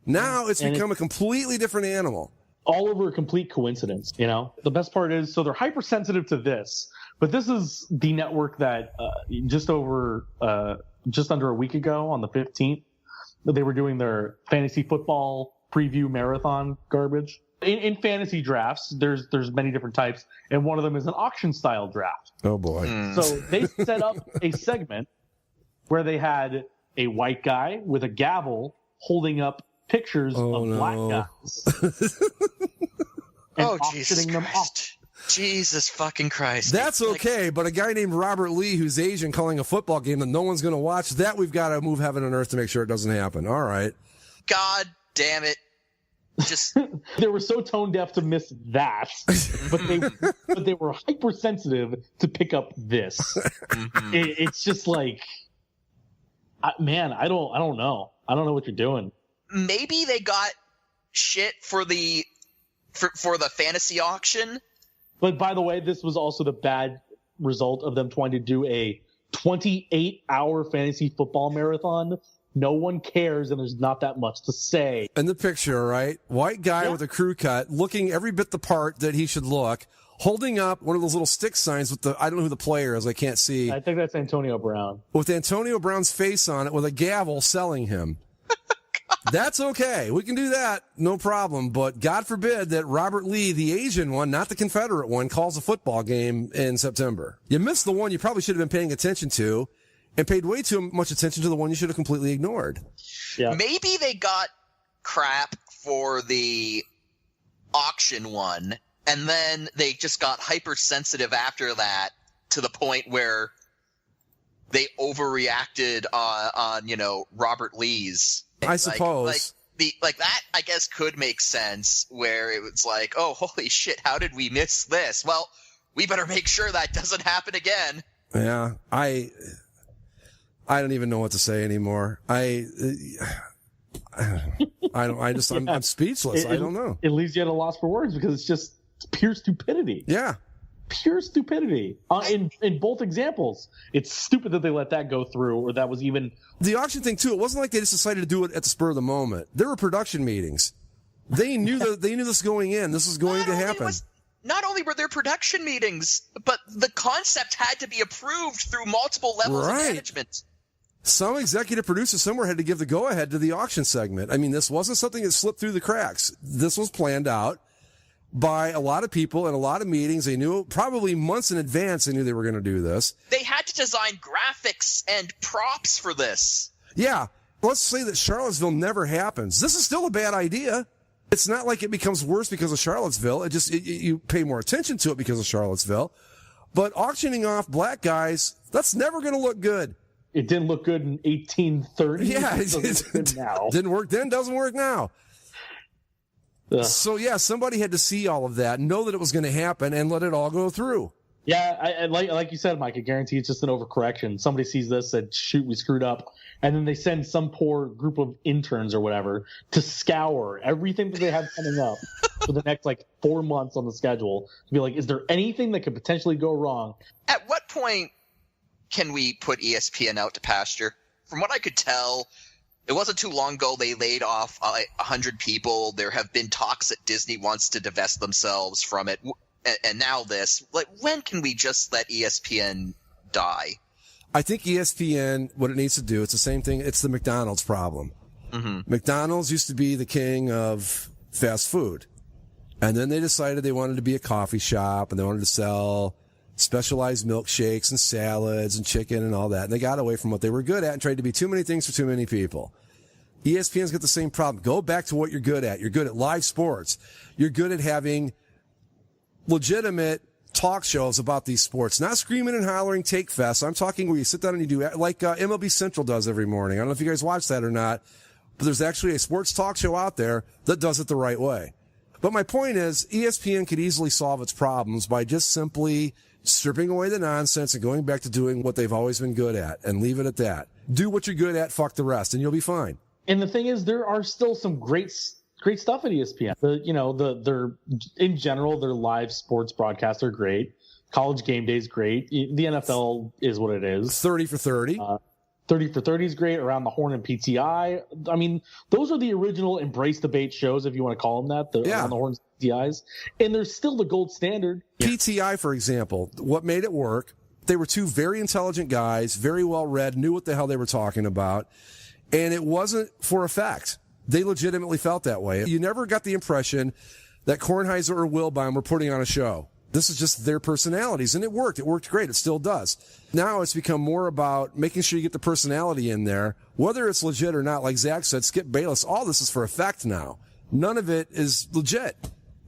F: Now it's become a completely different animal.
H: All over a complete coincidence, you know? The best part is, so they're hypersensitive to this, but this is the network that just under a week ago on the 15th, they were doing their fantasy football preview marathon garbage. In fantasy drafts, there's many different types, and one of them is an auction style draft.
F: Oh boy.
H: So they set up a segment where they had a white guy with a gavel holding up pictures of black guys. And
G: Jesus
H: them
G: Christ.
H: off.
G: Jesus fucking Christ.
F: That's okay, but a guy named Robert Lee who's Asian calling a football game that no one's going to watch, that we've got to move heaven and earth to make sure it doesn't happen. All right.
G: God damn it. Just
H: they were so tone deaf to miss that, but they were hypersensitive to pick up this. It's just like, man, I don't know. I don't know what you're doing.
G: Maybe they got shit for the fantasy auction.
H: But by the way, this was also the bad result of them trying to do a 28-hour fantasy football marathon. No one cares, and there's not that much to say.
F: In the picture, right? White guy with a crew cut, looking every bit the part that he should look, holding up one of those little stick signs with I don't know who the player is, I can't see.
H: I think that's Antonio Brown.
F: With Antonio Brown's face on it with a gavel selling him. That's okay. We can do that. No problem. But God forbid that Robert Lee, the Asian one, not the Confederate one, calls a football game in September. You missed the one you probably should have been paying attention to, and paid way too much attention to the one you should have completely ignored.
H: Yeah.
G: Maybe they got crap for the auction one, and then they just got hypersensitive after that to the point where they overreacted on Robert Lee's.
F: I suppose.
G: Like that, I guess, could make sense, where it was like, oh, holy shit, how did we miss this? Well, we better make sure that doesn't happen again.
F: Yeah, I don't even know what to say anymore. I'm speechless. I don't know.
H: It leaves you at a loss for words because it's just pure stupidity.
F: Yeah.
H: Pure stupidity. In both examples, it's stupid that they let that go through, or that was even
F: the auction thing too. It wasn't like they just decided to do it at the spur of the moment. There were production meetings. They knew this going in. This was going to happen.
G: Not only were there production meetings, but the concept had to be approved through multiple levels of management.
F: Some executive producer somewhere had to give the go-ahead to the auction segment. I mean, this wasn't something that slipped through the cracks. This was planned out by a lot of people in a lot of meetings. They knew probably months in advance they knew they were going to do this.
G: They had to design graphics and props for this.
F: Yeah. Let's say that Charlottesville never happens. This is still a bad idea. It's not like it becomes worse because of Charlottesville. You pay more attention to it because of Charlottesville. But auctioning off black guys, that's never going to look good.
H: It didn't look good in 1830.
F: Yeah, it
H: now.
F: Didn't work then, doesn't work now. Ugh. So, yeah, somebody had to see all of that, know that it was going to happen, and let it all go through.
H: Yeah, like you said, Mike, I guarantee it's just an overcorrection. Somebody sees this, said, shoot, we screwed up. And then they send some poor group of interns or whatever to scour everything that they have coming up for the next, 4 months on the schedule to be like, is there anything that could potentially go wrong?
G: At what point can we put ESPN out to pasture? From what I could tell, it wasn't too long ago they laid off 100 people. There have been talks that Disney wants to divest themselves from it. And now this. When can we just let ESPN die?
F: I think ESPN, what it needs to do, it's the same thing. It's the McDonald's problem. Mm-hmm. McDonald's used to be the king of fast food. And then they decided they wanted to be a coffee shop, and they wanted to sell specialized milkshakes and salads and chicken and all that. And they got away from what they were good at and tried to be too many things for too many people. ESPN's got the same problem. Go back to what you're good at. You're good at live sports. You're good at having legitimate talk shows about these sports, not screaming and hollering take fest. I'm talking where you sit down and you do like MLB Central does every morning. I don't know if you guys watch that or not, but there's actually a sports talk show out there that does it the right way. But my point is, ESPN could easily solve its problems by just simply stripping away the nonsense and going back to doing what they've always been good at, and leave it at that. Do what you're good at, fuck the rest, and you'll be fine.
H: And the thing is, there are still some great stuff at ESPN. They're in general, their live sports broadcasts are great. College Game Day is great. The NFL is what it is.
F: 30 for 30.
H: 30 for 30 is great. Around the Horn and PTI. I mean, those are the original Embrace Debate shows, if you want to call them that. Around the Horn and PTIs. And they're still the gold standard.
F: PTI, for example, what made it work, they were two very intelligent guys, very well read, knew what the hell they were talking about. And it wasn't for effect. They legitimately felt that way. You never got the impression that Kornheiser or Wilbon were putting on a show. This is just their personalities, and it worked. It worked great. It still does. Now it's become more about making sure you get the personality in there, whether it's legit or not. Like Zach said, Skip Bayless, all this is for effect now. None of it is legit.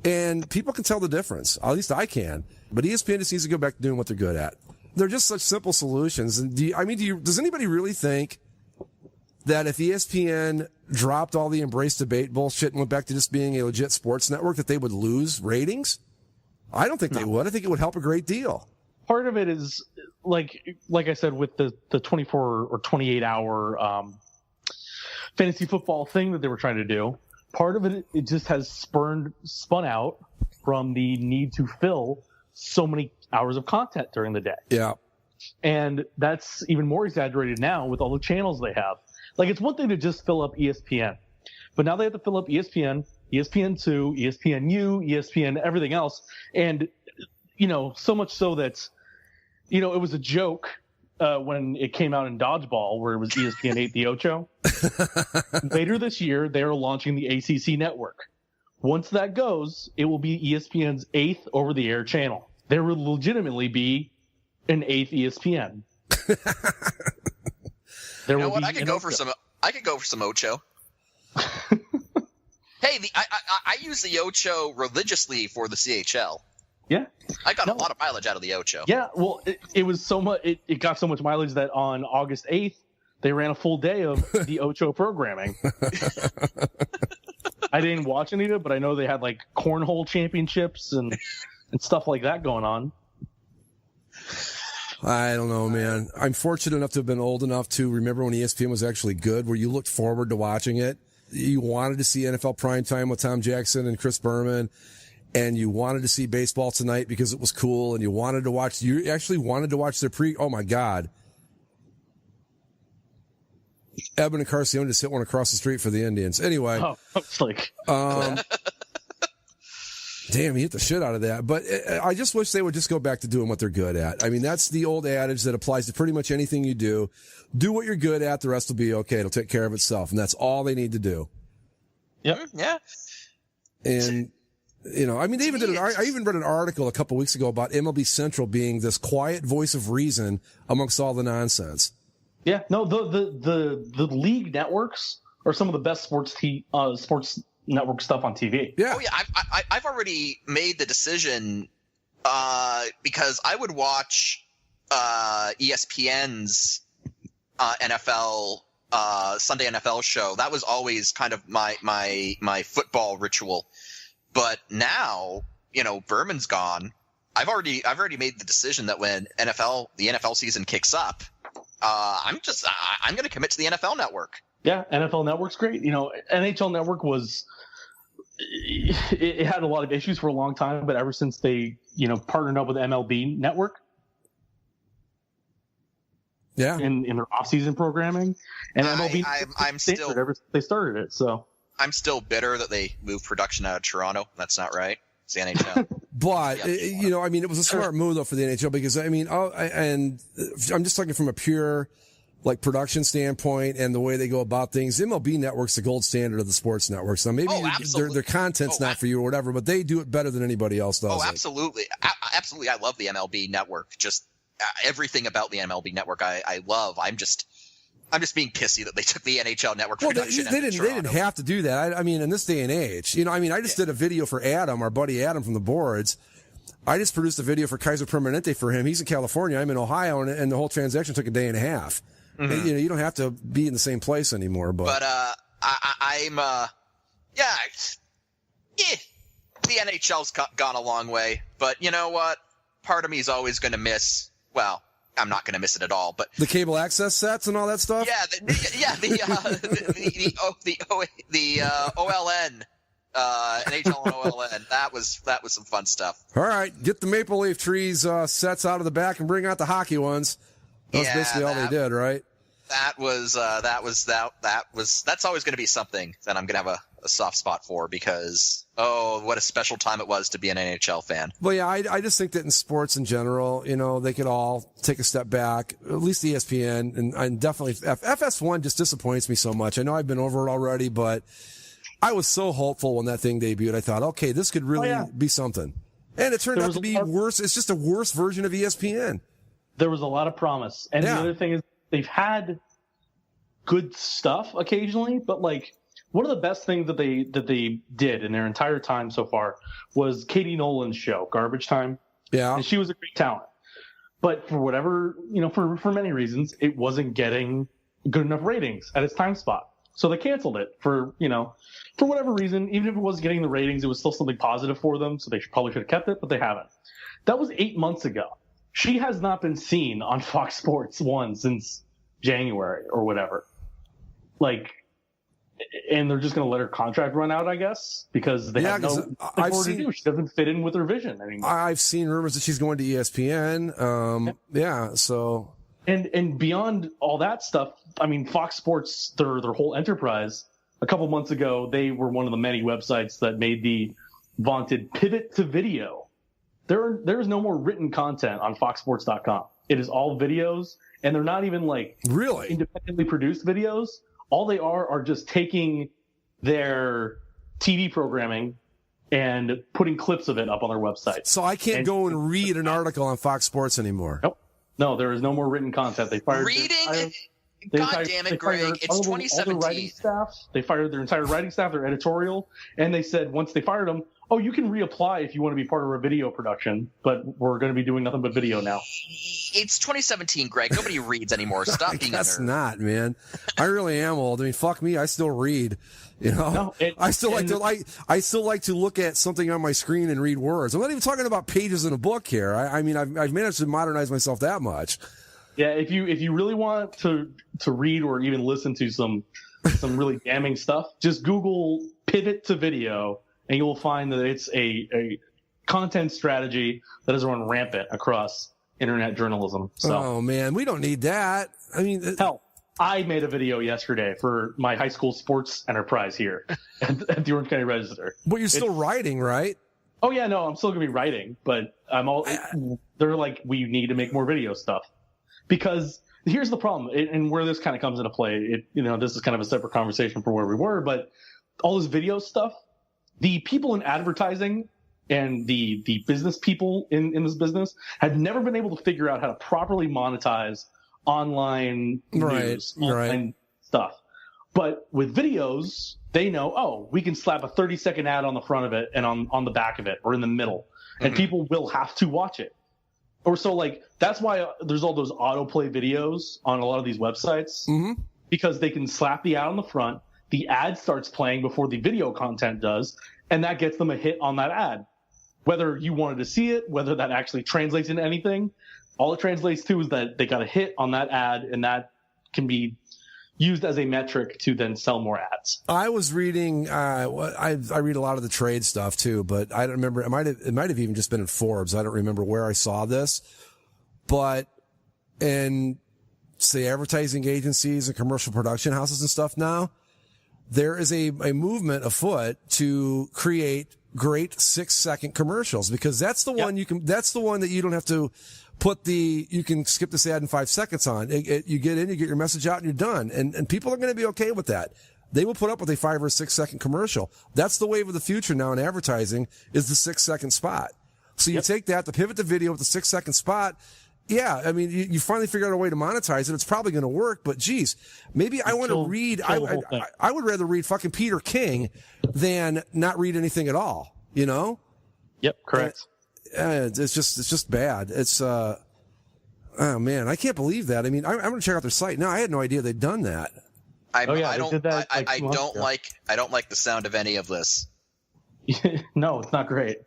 F: And people can tell the difference. At least I can. But ESPN just needs to go back to doing what they're good at. They're just such simple solutions. And does anybody really think that if ESPN dropped all the Embrace Debate bullshit and went back to just being a legit sports network, that they would lose ratings? I don't think they would. I think it would help a great deal. Part
H: of it is, like I said, with the 24 or 28 hour fantasy football thing that they were trying to do, part of it just has spun out from the need to fill so many hours of content during the day.
F: Yeah.
H: And that's even more exaggerated now with all the channels they have. Like, it's one thing to just fill up ESPN, but now they have to fill up ESPN, ESPN2, ESPNU, ESPN, everything else. And, so much so that, it was a joke when it came out in Dodgeball, where it was ESPN 8 the Ocho. Later this year, they are launching the ACC network. Once that goes, it will be ESPN's 8th over-the-air channel. There will legitimately be an 8th ESPN.
G: You know what? I could go for some Ocho. Hey, I use the Ocho religiously for the CHL.
H: Yeah,
G: I got a lot of mileage out of the Ocho.
H: Yeah, well, it was so much. It got so much mileage that on August 8th, they ran a full day of the Ocho programming. I didn't watch any of it, but I know they had like cornhole championships and stuff like that going on.
F: I don't know, man. I'm fortunate enough to have been old enough to remember when ESPN was actually good, where you looked forward to watching it. You wanted to see NFL primetime with Tom Jackson and Chris Berman, and you wanted to see Baseball Tonight because it was cool, and you actually wanted to watch their oh my God. Eben and Carcione just hit one across the street for the Indians. Anyway.
H: Oh, it's like...
F: Damn, he hit the shit out of that. But I just wish they would just go back to doing what they're good at. I mean, that's the old adage that applies to pretty much anything you do. Do what you're good at. The rest will be okay. It'll take care of itself. And that's all they need to do.
H: Yep.
G: Yeah.
F: And, I mean, I even read an article a couple weeks ago about MLB Central being this quiet voice of reason amongst all the nonsense.
H: Yeah. No, the league networks are some of the best sports network stuff on TV.
F: Yeah.
G: Oh yeah, I've already made the decision because I would watch ESPN's NFL Sunday NFL show. That was always kind of my football ritual. But now, Berman's gone. I've already made the decision that when the NFL season kicks up, I'm going to commit to the NFL Network.
H: Yeah, NFL Network's great. NHL Network it had a lot of issues for a long time, but ever since they, partnered up with MLB Network,
F: yeah,
H: in their off-season programming, and MLB,
G: I'm still
H: ever since they started it. So
G: I'm still bitter that they moved production out of Toronto. That's not right. It's the NHL.
F: But, it was a smart move, though, for the NHL because, and I'm just talking from a pure, production standpoint and the way they go about things. MLB Network's the gold standard of the sports networks. Now, maybe their content's not for you or whatever, but they do it better than anybody else does.
G: Oh, absolutely. Absolutely. I love the MLB Network. Just everything about the MLB Network I love. I'm just being pissy that they took the NHL Network production.
F: They didn't have to do that. I mean, in this day and age, I just did a video for Adam, our buddy Adam from the boards. I just produced a video for Kaiser Permanente for him. He's in California. I'm in Ohio, and the whole transaction took a day and a half. Mm-hmm. You don't have to be in the same place anymore. But
G: The NHL's gone a long way, but you know what? Part of me is always going to miss. Well, I'm not going to miss it at all, but
F: the cable access sets and all that stuff.
G: Yeah, the OLN, NHL and OLN. That was some fun stuff.
F: All right, get the Maple Leaf Trees sets out of the back and bring out the hockey ones. That's basically all they did, right?
G: That's always going to be something that I'm going to have a soft spot for because, what a special time it was to be an NHL fan.
F: Well, yeah, I just think that in sports in general, they could all take a step back, at least ESPN, and definitely FS1 just disappoints me so much. I know I've been over it already, but I was so hopeful when that thing debuted. I thought, okay, this could really be something. And it turned out to be worse. It's just a worse version of ESPN.
H: There was a lot of promise. And the other thing is they've had good stuff occasionally, but one of the best things that they did in their entire time so far was Katie Nolan's show, Garbage Time.
F: Yeah.
H: And she was a great talent. But for whatever, for many reasons, it wasn't getting good enough ratings at its time spot. So they canceled it for whatever reason. Even if it wasn't getting the ratings, it was still something positive for them. So they probably should have kept it, but they haven't. That was 8 months ago. She has not been seen on Fox Sports 1 since January or whatever. And they're just going to let her contract run out, I guess, because they have nothing more to do. She doesn't fit in with her vision anymore.
F: I've seen rumors that she's going to ESPN. So.
H: And beyond all that stuff, I mean, Fox Sports, their whole enterprise, a couple months ago, they were one of the many websites that made the vaunted pivot to video. There is no more written content on foxsports.com. It is all videos, and they're not even
F: really
H: independently produced videos. All they are just taking their TV programming and putting clips of it up on their website.
F: So I can't go and read an article on Fox Sports anymore.
H: Nope. No, there is no more written content. They fired
G: reading. God damn it, Greg! It's 2017.
H: All the writing staff. They fired their entire writing staff, their editorial, and they said once they fired them, you can reapply if you want to be part of a video production, but we're going to be doing nothing but video now.
G: It's 2017, Greg. Nobody reads anymore. Stop being a nerd.
F: That's not, man. I really am old. I mean, fuck me. I still read. I still like to look at something on my screen and read words. I'm not even talking about pages in a book here. I mean, I've managed to modernize myself that much.
H: Yeah, if you really want to read or even listen to some really damning stuff, just Google pivot to video, and you'll find that it's a content strategy that is run rampant across internet journalism. So,
F: oh man, we don't need that. I mean,
H: hell, I made a video yesterday for my high school sports enterprise here at the Orange County Register.
F: But you're still writing, right?
H: Oh yeah, no, I'm still gonna be writing, but they're like, we need to make more video stuff. Because here's the problem, and where this kind of comes into play. This is kind of a separate conversation from where we were, but all this video stuff, the people in advertising and the business people in this business have never been able to figure out how to properly monetize online news, online stuff. But with videos, they know, we can slap a 30-second ad on the front of it and on the back of it or in the middle, and people will have to watch it. Or so that's why there's all those autoplay videos on a lot of these websites, because they can slap the ad on the front, the ad starts playing before the video content does, and that gets them a hit on that ad. Whether you wanted to see it, whether that actually translates into anything, all it translates to is that they got a hit on that ad, and that can be used as a metric to then sell more ads.
F: I was reading, I read a lot of the trade stuff too, but I don't remember. It might have even just been in Forbes. I don't remember where I saw this, but in say advertising agencies and commercial production houses and stuff now, there is a movement afoot to create great 6-second commercials, because that's the one that's the one that you don't have to you can skip this ad in 5 seconds on. You get in, you get your message out, and you're done. And people are going to be okay with that. They will put up with a 5 or 6 second commercial. That's the wave of the future now in advertising, is the 6-second spot. So you take that, the pivot to video with the 6-second spot. Yeah, I mean, you finally figure out a way to monetize it. It's probably going to work, but geez, maybe I want to read. I would rather read fucking Peter King than not read anything at all. Yep,
H: correct.
F: It's just bad. It's oh man, I can't believe that. I mean, I'm going to check out their site now. I had no idea they'd done that.
G: I don't
H: ago.
G: like the sound of any of this.
H: No, it's not great.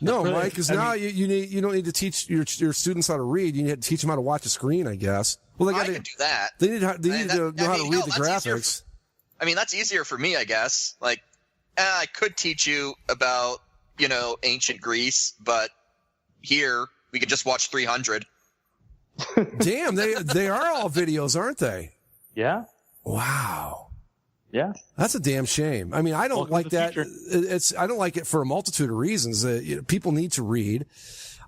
F: No, Mike, because now you don't need to teach your students how to read. You need to teach them how to watch a screen, I guess. Well,
G: I can do that.
F: They need to know how to read the graphics.
G: That's easier for me, I guess. Like, I could teach you about, ancient Greece, but here we could just watch 300.
F: Damn, they are all videos, aren't they?
H: Yeah.
F: Wow.
H: Yeah.
F: That's a damn shame. I mean, I don't like that. I don't like it for a multitude of reasons. People need to read.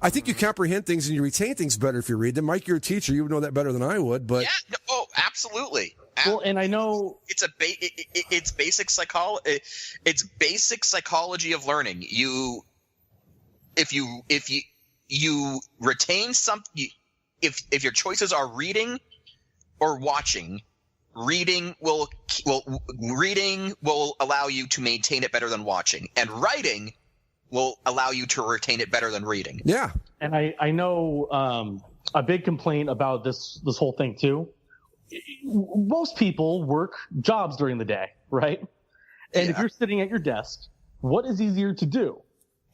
F: I think you comprehend things and you retain things better if you read them. Mike, you're a teacher. You would know that better than I would, but.
G: Yeah. Oh, absolutely.
H: Well, and I know
G: it's basic psychology. It's basic psychology of learning. If you retain something, if your choices are reading or watching, reading will allow you to maintain it better than watching, and writing will allow you to retain it better than reading.
F: Yeah.
H: And I know a big complaint about this whole thing too. Most people work jobs during the day, right? And if you're sitting at your desk, what is easier to do?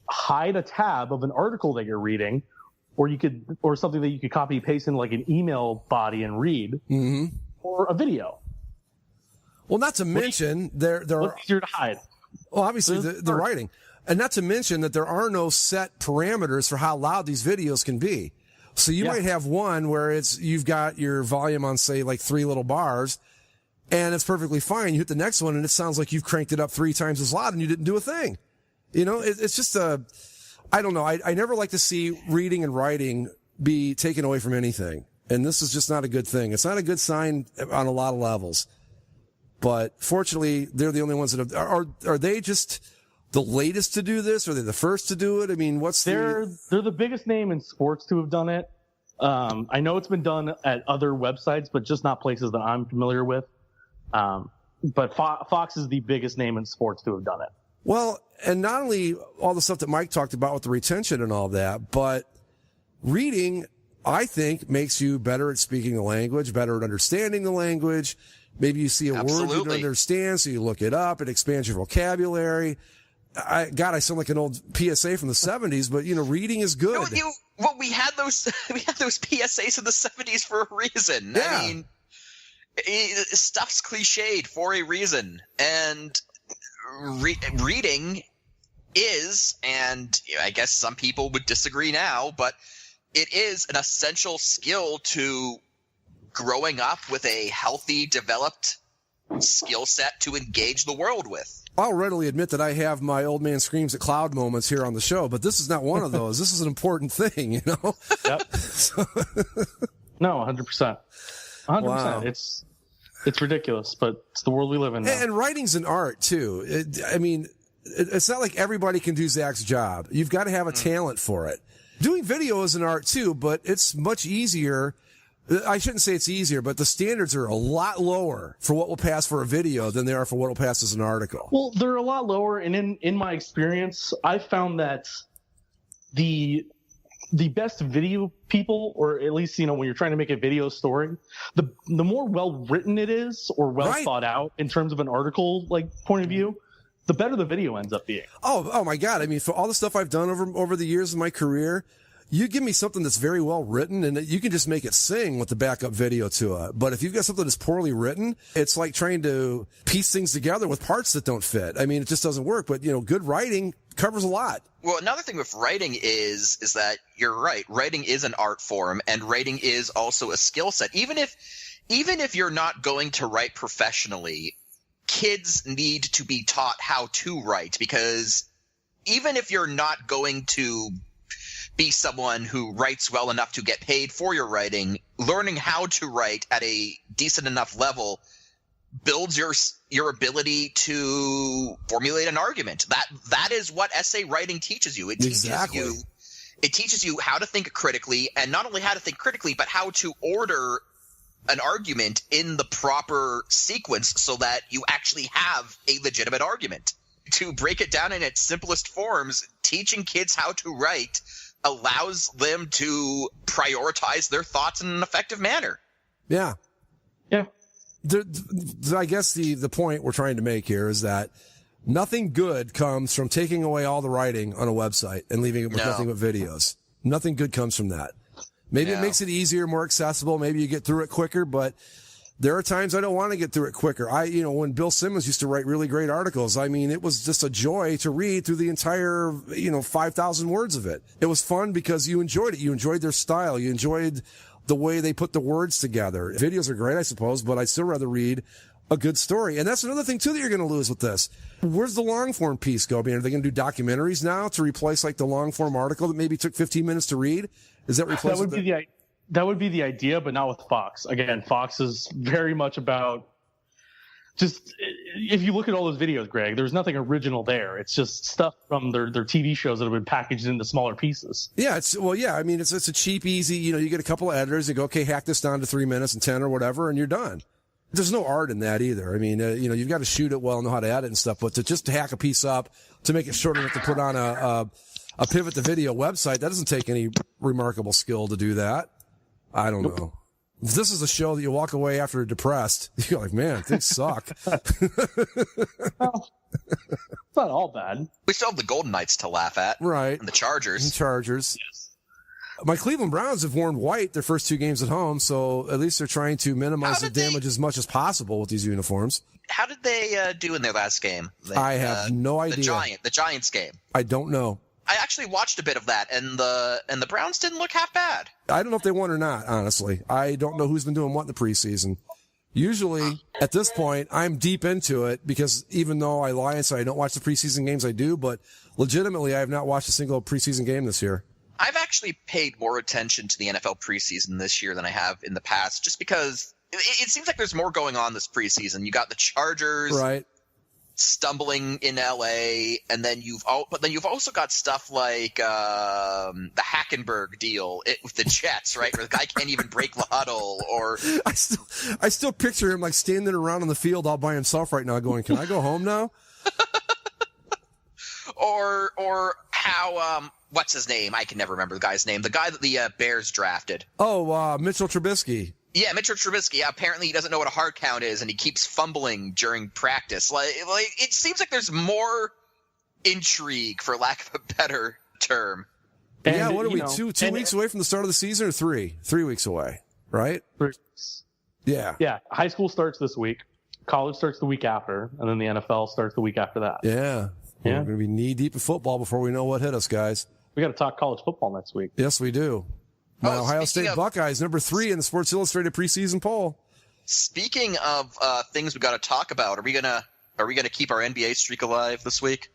H: Hide a tab of an article that you're reading, or something that you could copy paste in like an email body and read, or a video.
F: Well, not to mention there are
H: what's easier to hide.
F: Well, obviously the writing, and not to mention that there are no set parameters for how loud these videos can be. So you might have one where you've got your volume on, say, like 3 little bars, and it's perfectly fine. You hit the next one, and it sounds like you've cranked it up 3 times as loud, and you didn't do a thing. It's just I don't know. I never like to see reading and writing be taken away from anything, and this is just not a good thing. It's not a good sign on a lot of levels. But fortunately, they're the only ones that are they just the latest to do this? Are they the first to do it? I mean,
H: they're the biggest name in sports to have done it. I know it's been done at other websites, but just not places that I'm familiar with. But Fox is the biggest name in sports to have done it.
F: Well, and not only all the stuff that Mike talked about with the retention and all that, but reading, I think, makes you better at speaking the language, better at understanding the language. Maybe you see a word you don't understand, so you look it up. It expands your vocabulary. I sound like an old PSA from the 70s, but reading is good.
G: We had those PSAs in the 70s for a reason.
F: Yeah.
G: I mean, stuff's cliched for a reason, and reading is, and I guess some people would disagree now, but it is an essential skill to growing up with a healthy, developed skill set to engage the world with.
F: I'll readily admit that I have my old man screams at cloud moments here on the show, but this is not one of those. This is an important thing, Yep.
H: No, 100%. 100%. Wow. It's ridiculous, but it's the world we live in now.
F: And writing's an art, too. It's not like everybody can do Zach's job. You've got to have a talent for it. Doing video is an art, too, but it's much easier. I shouldn't say it's easier, but the standards are a lot lower for what will pass for a video than they are for what will pass as an article.
H: Well, they're a lot lower, and in my experience, I've found that the best video people, or at least, when you're trying to make a video story, the more well-written it is or thought out in terms of an article point of view, the better the video ends up being.
F: Oh my God. I mean, for all the stuff I've done over the years of my career, you give me something that's very well written and you can just make it sing with the backup video to it. But if you've got something that's poorly written, it's like trying to piece things together with parts that don't fit. I mean, it just doesn't work. But, good writing covers a lot.
G: Well, another thing with writing is that you're right. Writing is an art form, and writing is also a skill set. Even if you're not going to write professionally, kids need to be taught how to write, because even if you're not going to be someone who writes well enough to get paid for your writing, learning how to write at a decent enough level builds your ability to formulate an argument. That is what essay writing teaches you. It teaches you how to think critically, and not only how to think critically, but how to order an argument in the proper sequence so that you actually have a legitimate argument. To break it down in its simplest forms, teaching kids how to write allows them to prioritize their thoughts in an effective manner.
F: Yeah.
H: Yeah.
F: I guess the point we're trying to make here is that nothing good comes from taking away all the writing on a website and leaving it with nothing but videos. Nothing good comes from that. Maybe it makes it easier, more accessible. Maybe you get through it quicker, but there are times I don't want to get through it quicker. When Bill Simmons used to write really great articles, I mean, it was just a joy to read through the entire, 5,000 words of it. It was fun because you enjoyed it. You enjoyed their style. You enjoyed the way they put the words together. Videos are great, I suppose, but I'd still rather read a good story. And that's another thing, too, that you're going to lose with this. Where's the long-form piece go? I mean, are they going to do documentaries now to replace, like, the long-form article that maybe took 15 minutes to read? Is that replaced?
H: That would be the idea, but not with Fox. Again, Fox is very much about just, if you look at all those videos, Greg, there's nothing original there. It's just stuff from their TV shows that have been packaged into smaller pieces.
F: Yeah, it's a cheap, easy, you get a couple of editors, you go, okay, hack this down to 3 minutes and 10 or whatever, and you're done. There's no art in that either. I mean, you've got to shoot it well and know how to edit and stuff, but to just hack a piece up, to make it short enough to put on a pivot to video website, that doesn't take any remarkable skill to do that. I don't know. If this is a show that you walk away after depressed, you're like, man, things suck.
H: Well, it's not all bad.
G: We still have the Golden Knights to laugh at.
F: Right.
G: And the Chargers.
H: Yes.
F: My Cleveland Browns have worn white their first 2 games at home, so at least they're trying to minimize the damage as much as possible with these uniforms.
G: How did they do in their last game?
F: I have no idea.
G: The Giants game.
F: I don't know.
G: I actually watched a bit of that, and the Browns didn't look half bad.
F: I don't know if they won or not, honestly. I don't know who's been doing what in the preseason. Usually, at this point, I'm deep into it because even though I lie and say I don't watch the preseason games, I do, but legitimately, I have not watched a single preseason game this year.
G: I've actually paid more attention to the NFL preseason this year than I have in the past, just because it seems like there's more going on this preseason. You got the Chargers.
F: Right.
G: Stumbling in LA, and then you've also got stuff like the Hackenberg deal with the Jets, right? Where the guy can't even break the huddle. Or
F: I still picture him like standing around on the field all by himself right now, going, "Can I go home now?"
G: or how what's his name? I can never remember the guy's name. The guy that the Bears drafted.
F: Oh, Mitchell Trubisky.
G: Yeah, Mitchell Trubisky. Yeah, apparently he doesn't know what a hard count is, and he keeps fumbling during practice. Like it seems like there's more intrigue, for lack of a better term.
F: And, yeah, what are we, 2 weeks away from the start of the season, or 3? 3 weeks away, right?
H: 3 weeks.
F: Yeah.
H: Yeah, high school starts this week. College starts the week after, and then the NFL starts the week after that.
F: Yeah. We're going to be knee-deep in football before we know what hit us, guys.
H: We got to talk college football next week.
F: Yes, we do. My Ohio State Buckeyes, number 3 in the Sports Illustrated preseason poll.
G: Speaking of things we got to talk about, are we gonna keep our NBA streak alive this week?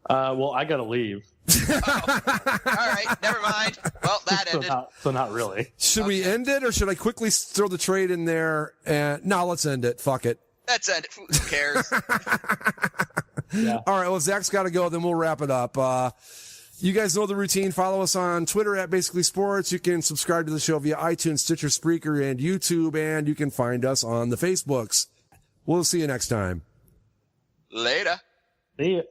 H: Well, I got to leave.
G: All right, never mind. Well, that ended.
H: So not really.
F: Should we end it, or should I quickly throw the trade in there? No, let's end it. Fuck it.
G: Let's end it. Who cares?
H: Yeah.
F: All right. Well, Zach's got to go. Then we'll wrap it up. You guys know the routine. Follow us on Twitter at Basically Sports. You can subscribe to the show via iTunes, Stitcher, Spreaker, and YouTube, and you can find us on the Facebooks. We'll see you next time.
G: Later.
H: See ya.